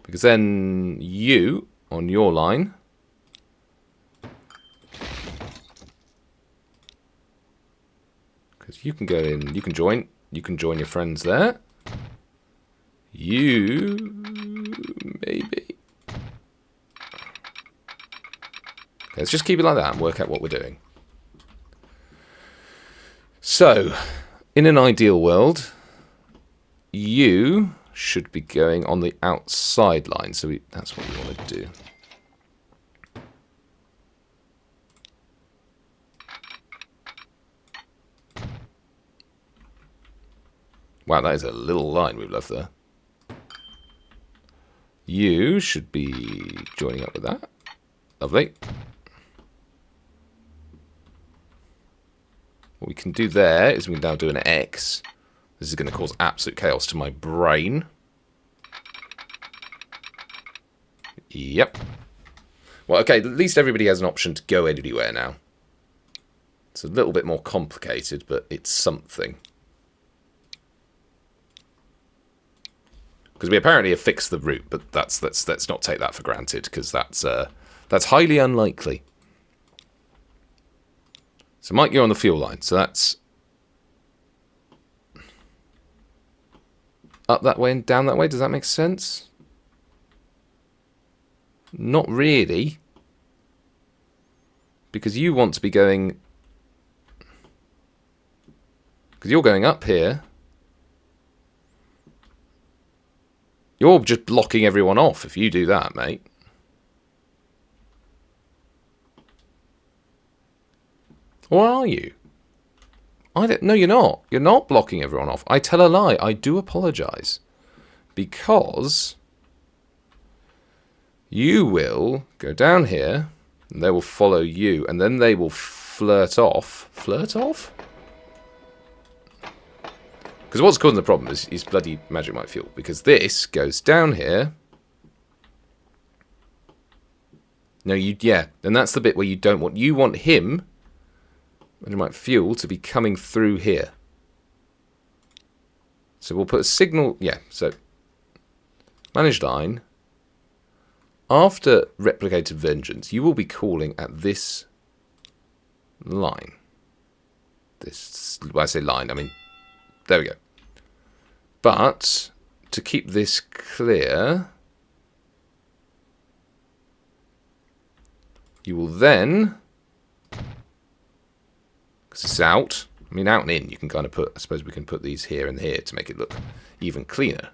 [SPEAKER 1] Because then you, on your line... Because you can go in, you can join your friends there. You... maybe... Okay, let's just keep it like that and work out what we're doing. So, in an ideal world, you should be going on the outside line. So that's what we want to do. Wow, that is a little line we've left there. You should be joining up with that. Lovely. What we can do there is we can now do an X. This is going to cause absolute chaos to my brain. Yep. Well, okay, at least everybody has an option to go anywhere now. It's a little bit more complicated, but it's something. Because we apparently have fixed the route, but let's not take that for granted, because that's highly unlikely. So Mike, you're on the fuel line, so that's up that way and down that way. Does that make sense? Not really. Because you want to be going... Because you're going up here. You're just blocking everyone off if you do that, mate. Or are you? I don't... No, you're not. You're not blocking everyone off. I tell a lie. I do apologise. Because... you will go down here, and they will follow you, and then they will flirt off. Flirt off? Because what's causing the problem is bloody Magic Mike Fuel. Because this goes down here. No, yeah. And that's the bit where you don't want... You want him, Magic Mike Fuel, to be coming through here. So we'll put a signal... Yeah, so... Manage line. After Replicated Vengeance, you will be calling at this line. This... When I say line, I mean... There we go. But, to keep this clear, you will then, because it's out, I mean out and in, you can kind of put, I suppose we can put these here and here to make it look even cleaner.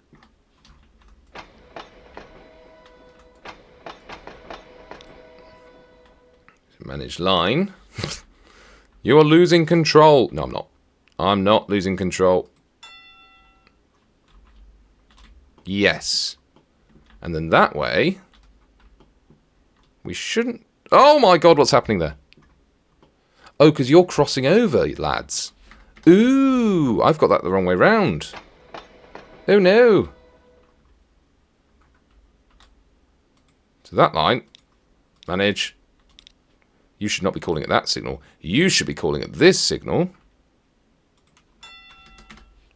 [SPEAKER 1] Manage line. You are losing control. No, I'm not. I'm not losing control. Yes. And then that way, we shouldn't... Oh my god, what's happening there? Oh, because you're crossing over, lads. Ooh, I've got that the wrong way round. Oh no. So that line, manage. You should not be calling it that signal. You should be calling it this signal.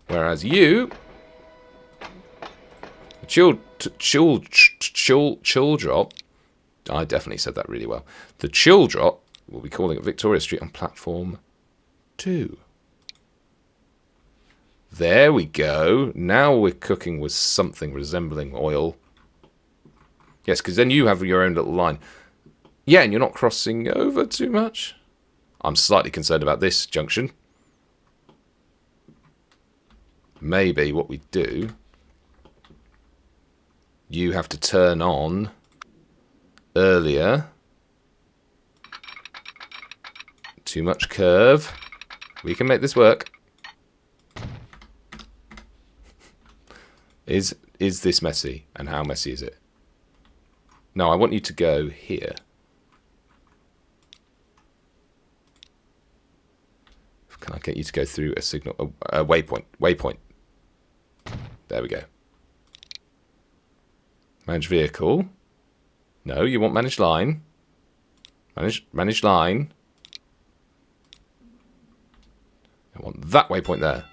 [SPEAKER 1] Whereas you... Chill drop. I definitely said that really well. The chill drop, we'll be calling it Victoria Street on platform 2. There we go. Now we're cooking with something resembling oil. Yes, because then you have your own little line. Yeah, and you're not crossing over too much. I'm slightly concerned about this junction. Maybe what we do... You have to turn on earlier. Too much curve. We can make this work. Is this messy? And how messy is it? No, I want you to go here. Can I get you to go through a signal? A waypoint. Waypoint. There we go. Manage vehicle. No, you want manage line. Manage line. I want that waypoint there.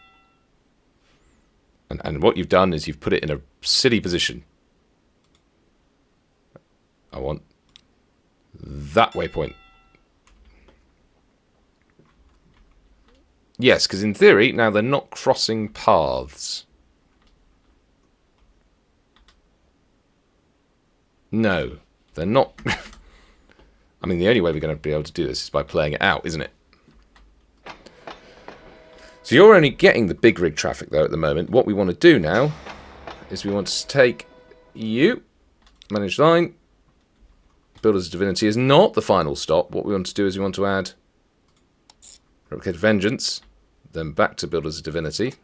[SPEAKER 1] And what you've done is you've put it in a silly position. I want that waypoint. Yes, because in theory, now they're not crossing paths. No, they're not. I mean, the only way we're going to be able to do this is by playing it out, isn't it? So you're only getting the big rig traffic, though, at the moment. What we want to do now is we want to take you, manage line. Builders of Divinity is not the final stop. What we want to do is we want to add Replicate Vengeance, then back to Builders of Divinity.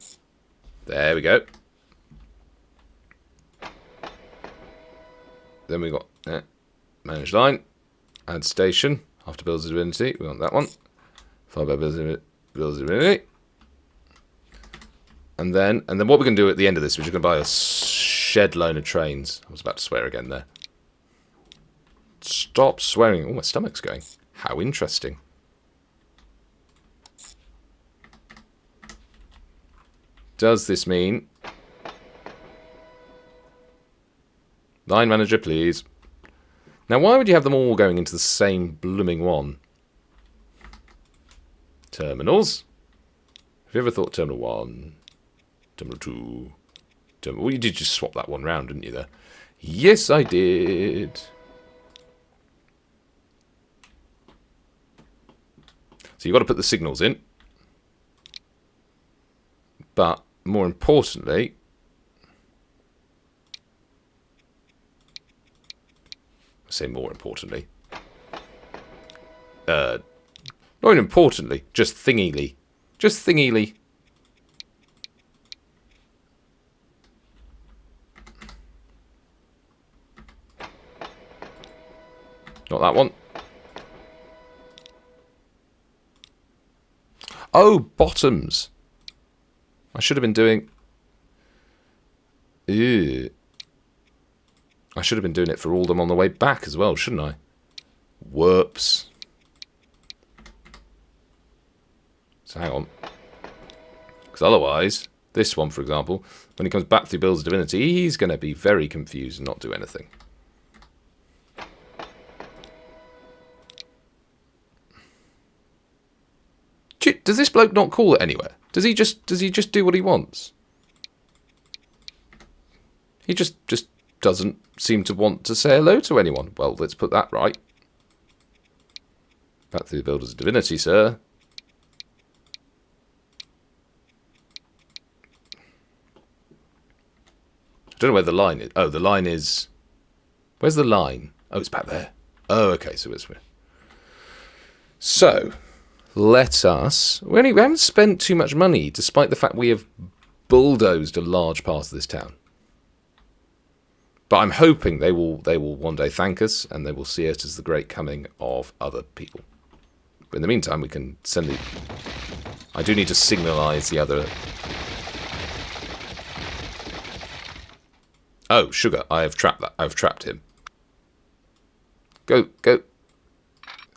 [SPEAKER 1] There we go. Then we got manage line, add station after Builders of Divinity. We want that one. Followed by Builders of Divinity. And then what we're going to do at the end of this, we're just going to buy a shed load of trains. I was about to swear again there. Stop swearing. Oh, my stomach's going. How interesting. Does this mean... Line manager, please. Now, why would you have them all going into the same blooming one? Terminals. Have you ever thought Terminal 1, Terminal 2, Terminal... Well, you did just swap that one round, didn't you, there? Yes, I did. So you've got to put the signals in. But, more importantly... I say more importantly. Not importantly, just thingily. Just thingily. Not that one. Oh, bottoms. I should have been doing... Ew. I should have been doing it for all of them on the way back as well, shouldn't I? Whoops. So hang on. Because otherwise, this one, for example, when he comes back through Builds of Divinity, he's going to be very confused and not do anything. Does this bloke not call it anywhere? Does he just do what he wants? He just doesn't seem to want to say hello to anyone. Well, let's put that right. Back through the Builders of Divinity, sir. I don't know where the line is. Oh, the line is... Where's the line? Oh, it's back there. Oh, okay, so it's... So... Let us... We haven't spent too much money, despite the fact we have bulldozed a large part of this town. But I'm hoping they will one day thank us, and they will see it as the great coming of other people. But in the meantime, we can send the... I do need to signalise the other... Oh, sugar, I have trapped that. I've trapped him. Go, go.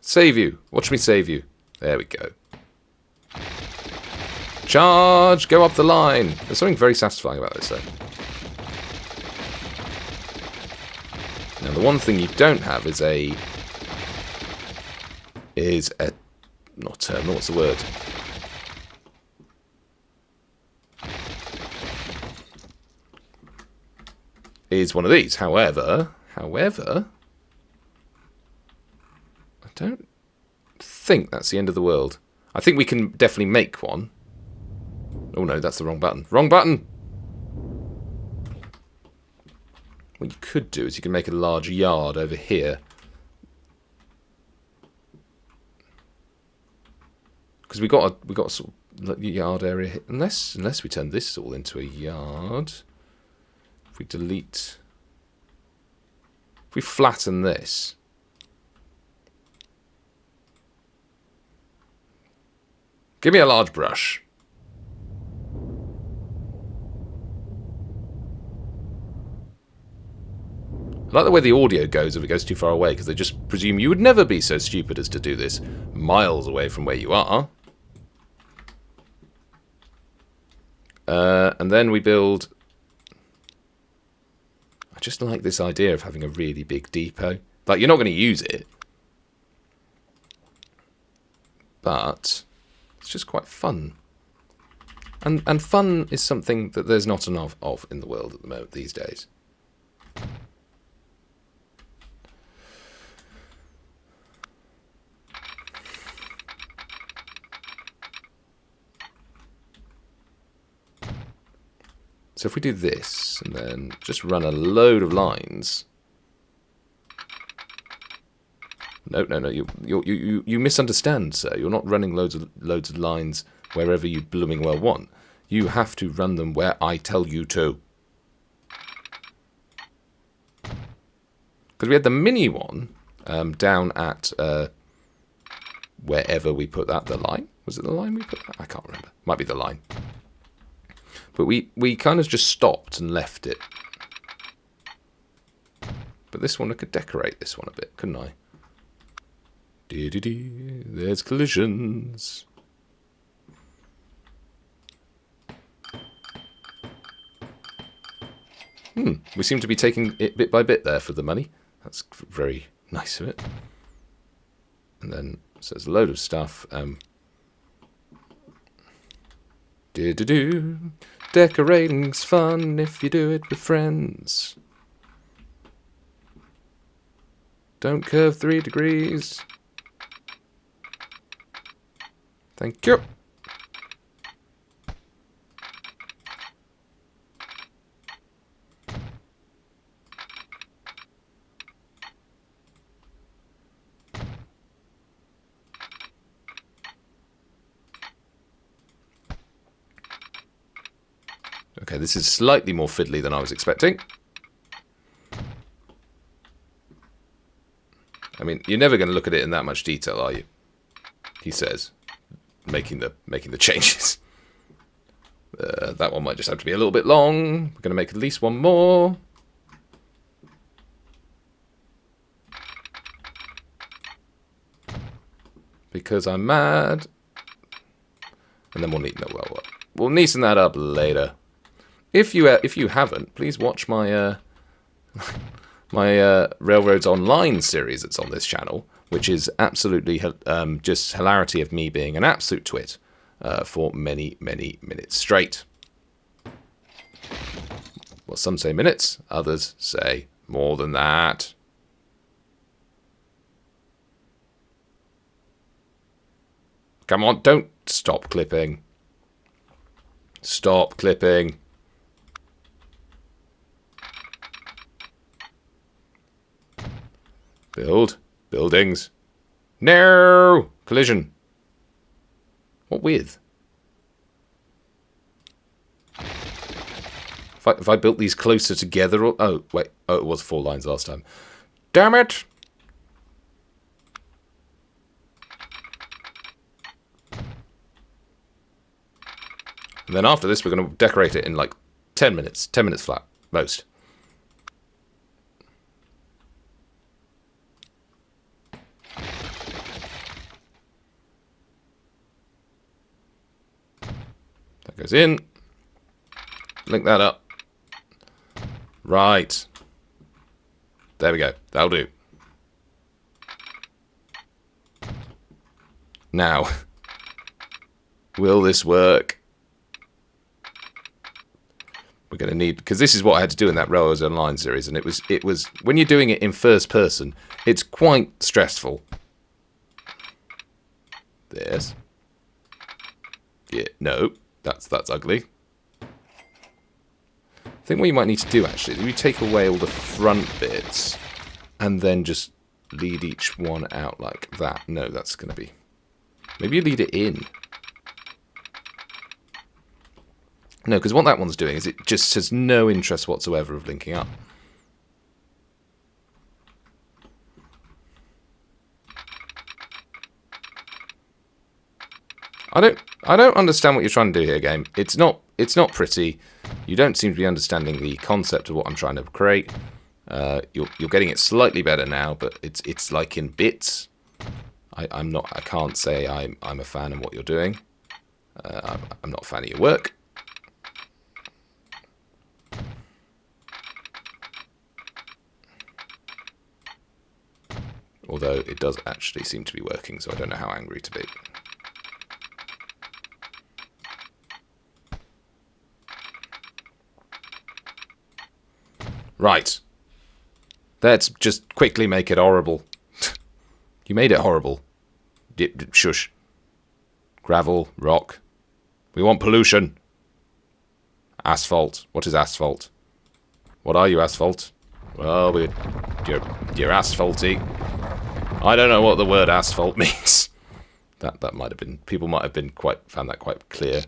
[SPEAKER 1] Save you. Watch me save you. There we go. Charge! Go up the line! There's something very satisfying about this, though. Now, the one thing you don't have is a... Not terminal, what's the word? Is one of these. However... I don't think that's the end of the world. I think we can definitely make one. Oh no, that's the wrong button. Wrong button! What you could do is you can make a large yard over here. Because we got a sort of yard area here. Unless we turn this all into a yard. If we delete... If we flatten this... Give me a large brush. I like the way the audio goes if it goes too far away, because they just presume you would never be so stupid as to do this miles away from where you are. And then we build... I just like this idea of having a really big depot. Like, you're not going to use it. But it's just quite fun. And fun is something that there's not enough of in the world at the moment these days. So if we do this, and then just run a load of lines... No, you misunderstand, sir. You're not running loads of lines wherever you blooming well want. You have to run them where I tell you to. Because we had the mini one down at wherever we put that. The line? Was it the line we put that? I can't remember. Might be the line. But we kind of just stopped and left it. But this one, I could decorate this one a bit, couldn't I? There's collisions. We seem to be taking it bit by bit there for the money. That's very nice of it. And then, so there's a load of stuff. Decorating's fun if you do it with friends. Don't curve 3 degrees. Thank you. Okay, this is slightly more fiddly than I was expecting. I mean, you're never going to look at it in that much detail, are you? He says, making the changes. That one might just have to be a little bit long. We're going to make at least one more. Because I'm mad. And then we'll neaten that up later. If you haven't, please watch my my Railroads Online series that's on this channel, which is absolutely just hilarity of me being an absolute twit for many minutes straight. Well, some say minutes, others say more than that. Come on, don't stop clipping. Stop clipping. Build. Buildings. No! Collision. What with? If I built these closer together... Oh, wait. Oh, it was 4 lines last time. Damn it! And then after this, we're going to decorate it in like 10 minutes. 10 minutes flat. Most. That goes in. Link that up. Right. There we go. That'll do. Now, will this work? We're going to need, because this is what I had to do in that Railroads Online series, and it was when you're doing it in first person, it's quite stressful. This. Yeah, no, that's ugly. I think what you might need to do actually is you take away all the front bits and then just lead each one out like that. No, that's going to be... Maybe you lead it in. No, because what that one's doing is it just has no interest whatsoever of linking up. I don't... I don't understand what you're trying to do here, game. It's not pretty. You don't seem to be understanding the concept of what I'm trying to create. You're getting it slightly better now, but it's like in bits. I can't say I'm a fan of what you're doing. I'm not a fan of your work. Although it does actually seem to be working, so I don't know how angry to be. Right. Let's just quickly make it horrible. You made it horrible. Shush. Gravel, rock. We want pollution. Asphalt. What is asphalt? What are you, asphalt? Well, you're asphalty. I don't know what the word asphalt means. That might have been... People might have been found that quite clear.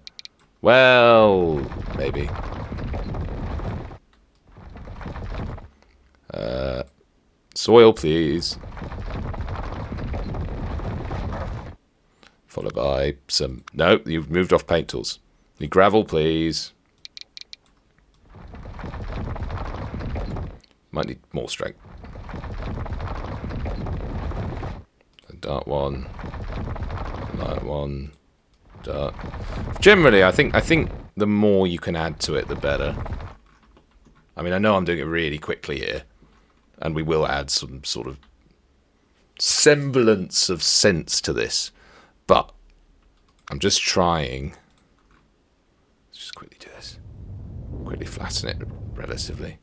[SPEAKER 1] Well, maybe. Soil, please. Followed by some... No, you've moved off paint tools. Need gravel, please. Might need more strength. A dark one. Light one. Dark. Generally, I think the more you can add to it, the better. I mean, I know I'm doing it really quickly here. And we will add some sort of semblance of sense to this. But I'm just trying. Let's just quickly do this. Quickly flatten it relatively.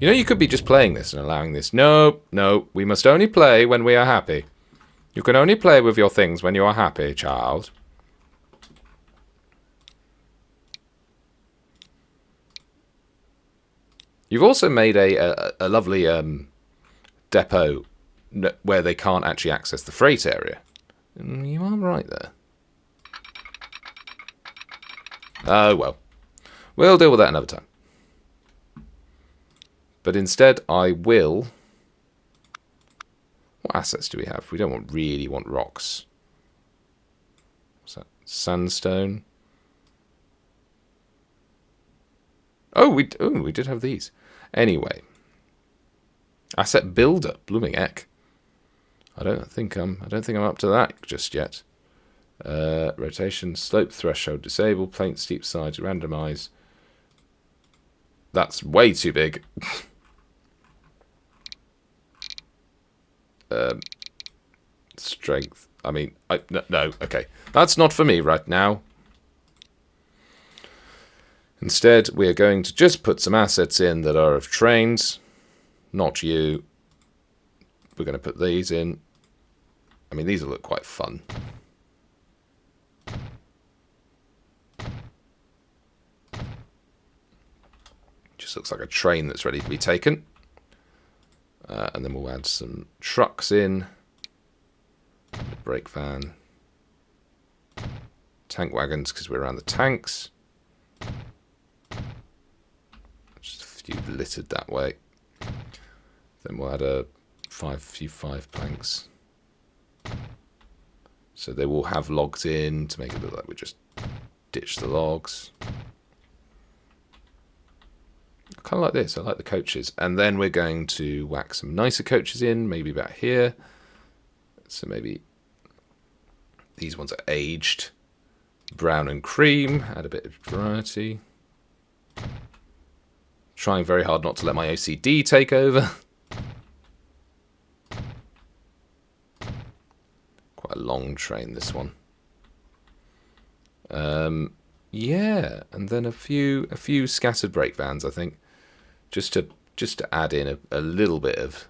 [SPEAKER 1] You know, you could be just playing this and allowing this. No, we must only play when we are happy. You can only play with your things when you are happy, child. You've also made a lovely depot where they can't actually access the freight area. You are right there. Oh, well. We'll deal with that another time. But instead, I will... What assets do we have? We don't really want rocks. What's that? Sandstone. Oh, we did have these. Anyway. Asset builder. Blooming heck. I don't think I'm up to that just yet. Rotation, slope threshold, disable, paint steep sides, randomize. That's way too big. Strength. I mean, no, okay. That's not for me right now. Instead, we are going to just put some assets in that are of trains. Not you. We're going to put these in. I mean, these will look quite fun. Just looks like a train that's ready to be taken. And then we'll add some trucks in. Brake van. Tank wagons, because we're around the tanks. Just a few littered that way. Then we'll add a few five planks. So they will have logs in to make it look like we just ditch the logs. I kind of like this. I like the coaches. And then we're going to whack some nicer coaches in, maybe about here. So maybe these ones are aged. Brown and cream. Add a bit of variety. Trying very hard not to let my OCD take over. Quite a long train, this one. Yeah, and then a few scattered brake vans, I think, just to add in a little bit of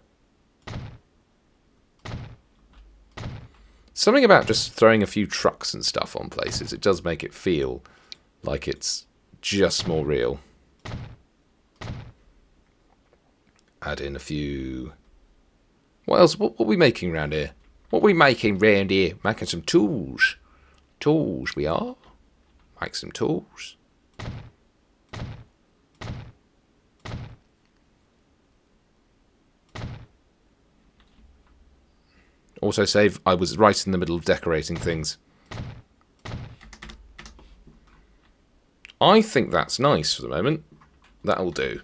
[SPEAKER 1] something about just throwing a few trucks and stuff on places. It does make it feel like it's just more real. Add in a few. What else? What are we making around here? What are we making round here? Making some tools. Tools we are. Make some tools. Also save, I was right in the middle of decorating things. I think that's nice for the moment. That'll do.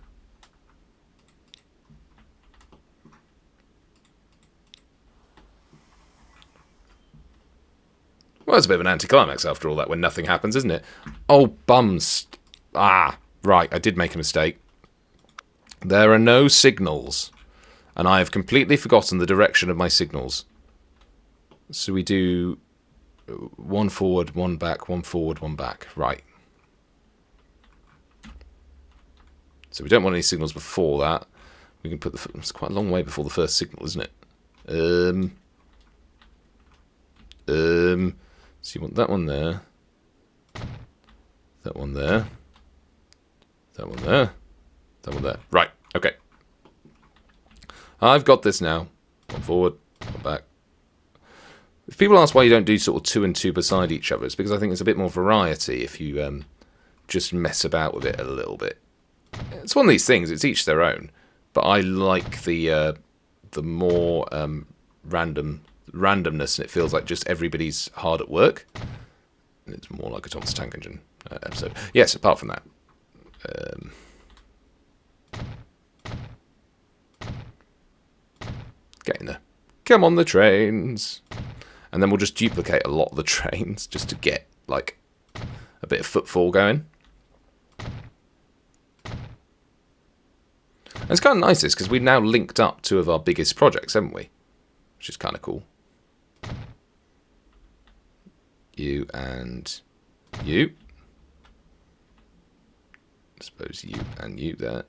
[SPEAKER 1] Well, it's a bit of an anticlimax after all that when nothing happens, isn't it? Oh, bums. Ah, right, I did make a mistake. There are no signals. And I have completely forgotten the direction of my signals. So we do 1 forward, 1 back, 1 forward, 1 back. Right. So we don't want any signals before that. We can put the... It's quite a long way before the first signal, isn't it? So you want that one there. That one there. That one there. That one there. Right. Okay. I've got this now. 1 forward, 1 back. If people ask why you don't do sort of 2 and 2 beside each other, it's because I think there's a bit more variety if you just mess about with it a little bit. It's one of these things. It's each their own. But I like the more randomness, and it feels like just everybody's hard at work. And it's more like a Thomas Tank Engine episode. Yes, apart from that. Get in there. Come on the trains. And then we'll just duplicate a lot of the trains just to get, like, a bit of footfall going. And it's kind of nice, this, because we've now linked up 2 of our biggest projects, haven't we? Which is kind of cool. You and you. I suppose you and you there.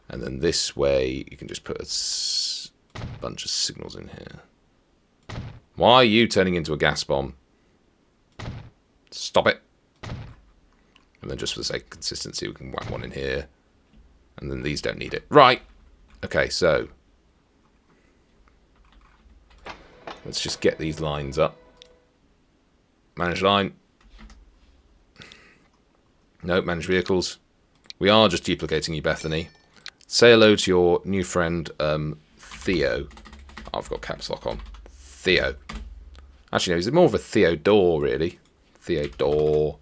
[SPEAKER 1] And then this way, you can just put a bunch of signals in here. Why are you turning into a gas bomb? Stop it. And then just for the sake of consistency, we can whack one in here. And then these don't need it. Right. Okay, so let's just get these lines up. Manage line. No, manage vehicles. We are just duplicating you, Bethany. Say hello to your new friend, Theo. Oh, I've got caps lock on. Theo. Actually, no, he's more of a Theodore, really. Theodore.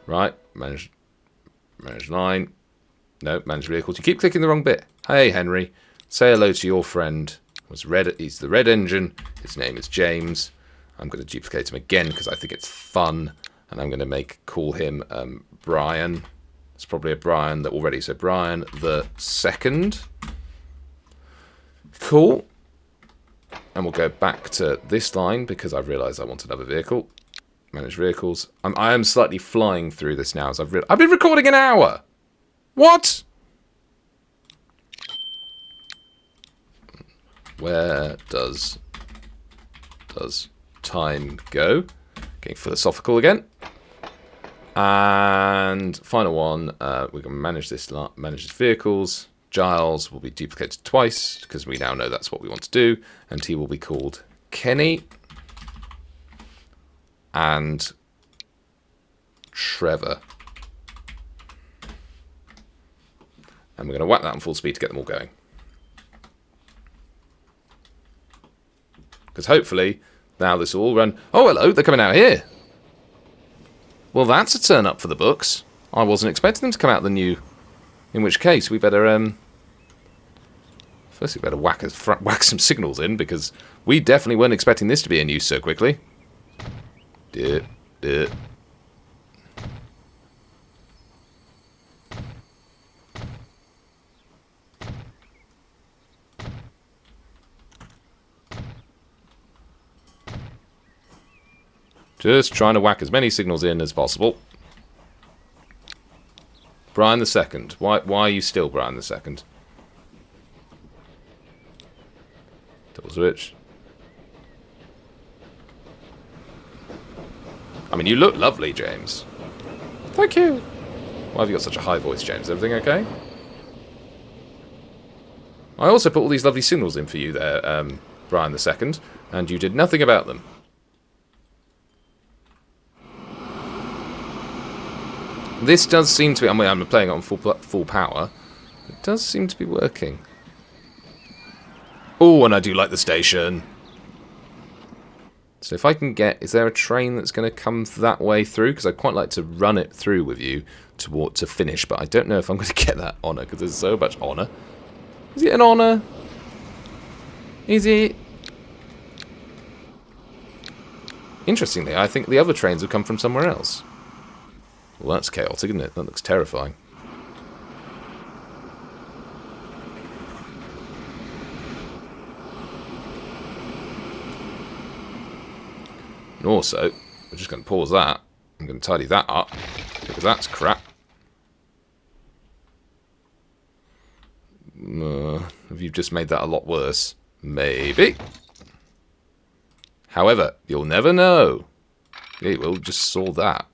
[SPEAKER 1] Right, manage line. No, manage vehicles. You keep clicking the wrong bit. Hey, Henry. Say hello to your friend. He's the red engine. His name is James. I'm going to duplicate him again because I think it's fun. And I'm going to call him Brian. It's probably a Brian that already. So Brian the second. Cool. And we'll go back to this line because I've realised I want another vehicle. Manage vehicles. I am slightly flying through this now as I've been recording an hour. What? Where does time go? Getting philosophical again. And final one, we can manage this vehicles. Giles will be duplicated twice because we now know that's what we want to do, and he will be called Kenny and Trevor. And we're going to whack that on full speed to get them all going. Because hopefully now this will all run. Oh, hello, they're coming out here. Well, that's a turn up for the books. I wasn't expecting them to come out the new. In which case, we better first we better whack some signals in because we definitely weren't expecting this to be in use so quickly. Just trying to whack as many signals in as possible. Brian the Second. Why are you still Brian the Second? Double switch. I mean, you look lovely, James. Thank you. Why have you got such a high voice, James? Everything okay? I also put all these lovely signals in for you there, Brian the Second, and you did nothing about them. This does seem to be... I mean, I'm playing it on full power. It does seem to be working. Oh, and I do like the station. So if I can get... Is there a train that's going to come that way through? Because I'd quite like to run it through with you to finish, but I don't know if I'm going to get that honour, because there's so much honour. Is it an honour? Is it? Interestingly, I think the other trains have come from somewhere else. Well, that's chaotic, isn't it? That looks terrifying. And also, we're just going to pause that. I'm going to tidy that up, because that's crap. Have you just made that a lot worse? Maybe. However, you'll never know. We'll just sort that.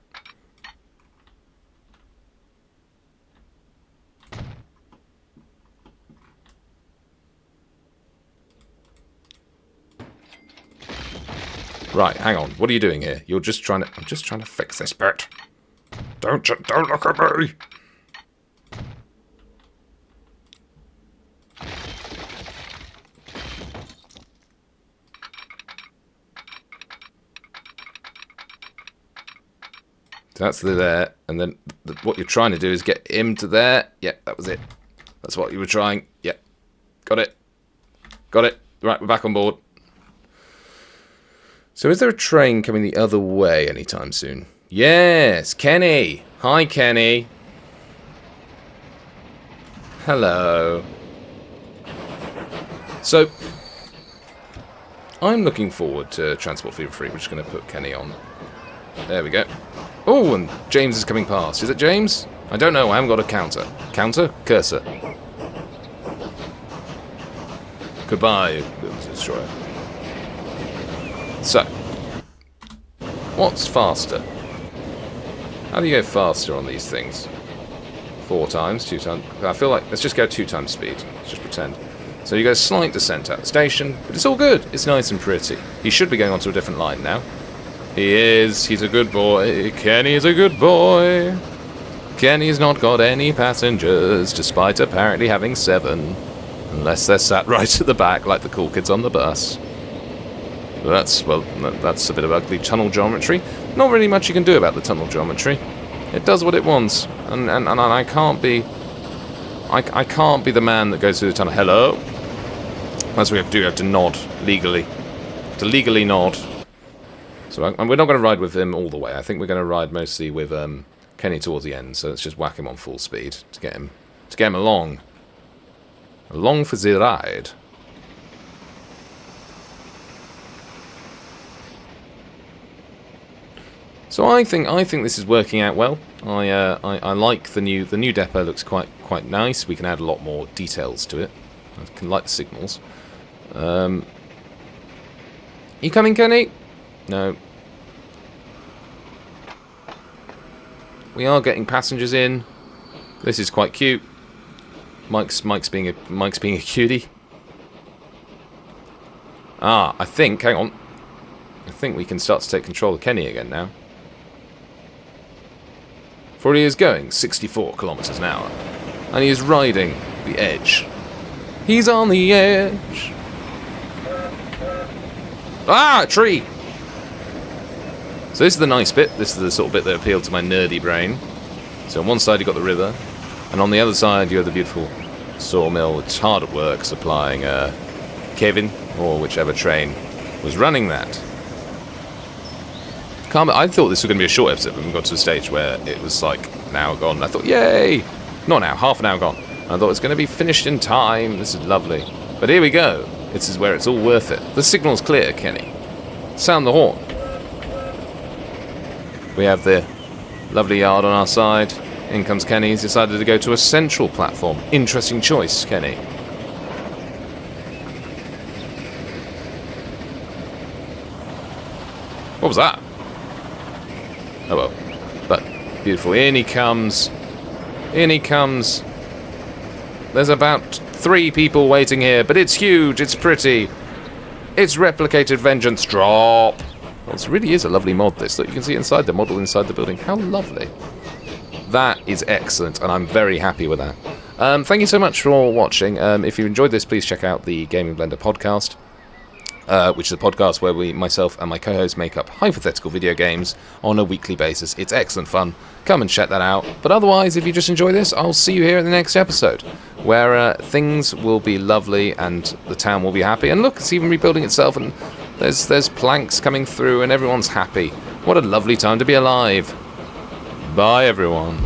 [SPEAKER 1] Right, hang on. What are you doing here? You're just trying to... I'm just trying to fix this bit. Don't look at me! So that's there, and then what you're trying to do is get him to there. Yeah, that was it. That's what you were trying. Yeah, got it. Got it. Right, we're back on board. So is there a train coming the other way anytime soon? Yes, Kenny. Hi, Kenny. Hello. So, I'm looking forward to Transport Fever Free. We're just going to put Kenny on. There we go. Oh, and James is coming past. Is it James? I don't know. I haven't got a counter. Counter? Cursor. Goodbye, destroyer. So, what's faster? How do you go faster on these things? 4 times, 2 times. I feel like, let's just go 2 times speed. Let's just pretend. So you go slight descent out the station, but it's all good. It's nice and pretty. He should be going onto a different line now. He is. He's a good boy. Kenny is a good boy. Kenny's not got any passengers, despite apparently having 7. Unless they're sat right at the back, like the cool kids on the bus. That's a bit of ugly tunnel geometry. Not really much you can do about the tunnel geometry. It does what it wants, and I can't be... I can't be the man that goes through the tunnel. Hello? That's what we have to do. We have to nod, legally. To legally nod. So we're not going to ride with him all the way. I think we're going to ride mostly with Kenny towards the end. So let's just whack him on full speed to get him along. Along for the ride. So I think this is working out well. I like the new depot. Looks quite nice. We can add a lot more details to it. I can like the signals. You coming, Kenny? No. We are getting passengers in. This is quite cute. Mike's being a cutie. Ah, I think. Hang on. I think we can start to take control of Kenny again now. For he is going 64 kilometers an hour, and he is riding the edge. He's on the edge. Ah, a tree! So this is the nice bit. This is the sort of bit that appealed to my nerdy brain. So on one side you've got the river, and on the other side you have the beautiful sawmill. It's hard at work supplying Kevin, or whichever train was running that. I thought this was going to be a short episode, but we got to a stage where it was like an hour gone. I thought, yay! Not now, half an hour gone. And I thought it's going to be finished in time. This is lovely. But here we go. This is where it's all worth it. The signal's clear, Kenny. Sound the horn. We have the lovely yard on our side. In comes Kenny. He's decided to go to a central platform. Interesting choice, Kenny. What was that? Oh well. But, beautiful. In he comes. In he comes. There's about 3 people waiting here, but it's huge, it's pretty. It's replicated vengeance. Drop. Well, this really is a lovely mod, this. Look, you can see inside the model inside the building. How lovely. That is excellent, and I'm very happy with that. Thank you so much for watching. If you enjoyed this, please check out the Gaming Blender podcast. which is a podcast where myself and my co-host make up hypothetical video games on a weekly basis. It's excellent fun. Come and check that out. But otherwise, if you just enjoy this, I'll see you here in the next episode, where things will be lovely and the town will be happy. And look, it's even rebuilding itself, and there's planks coming through, and everyone's happy. What a lovely time to be alive. Bye, everyone.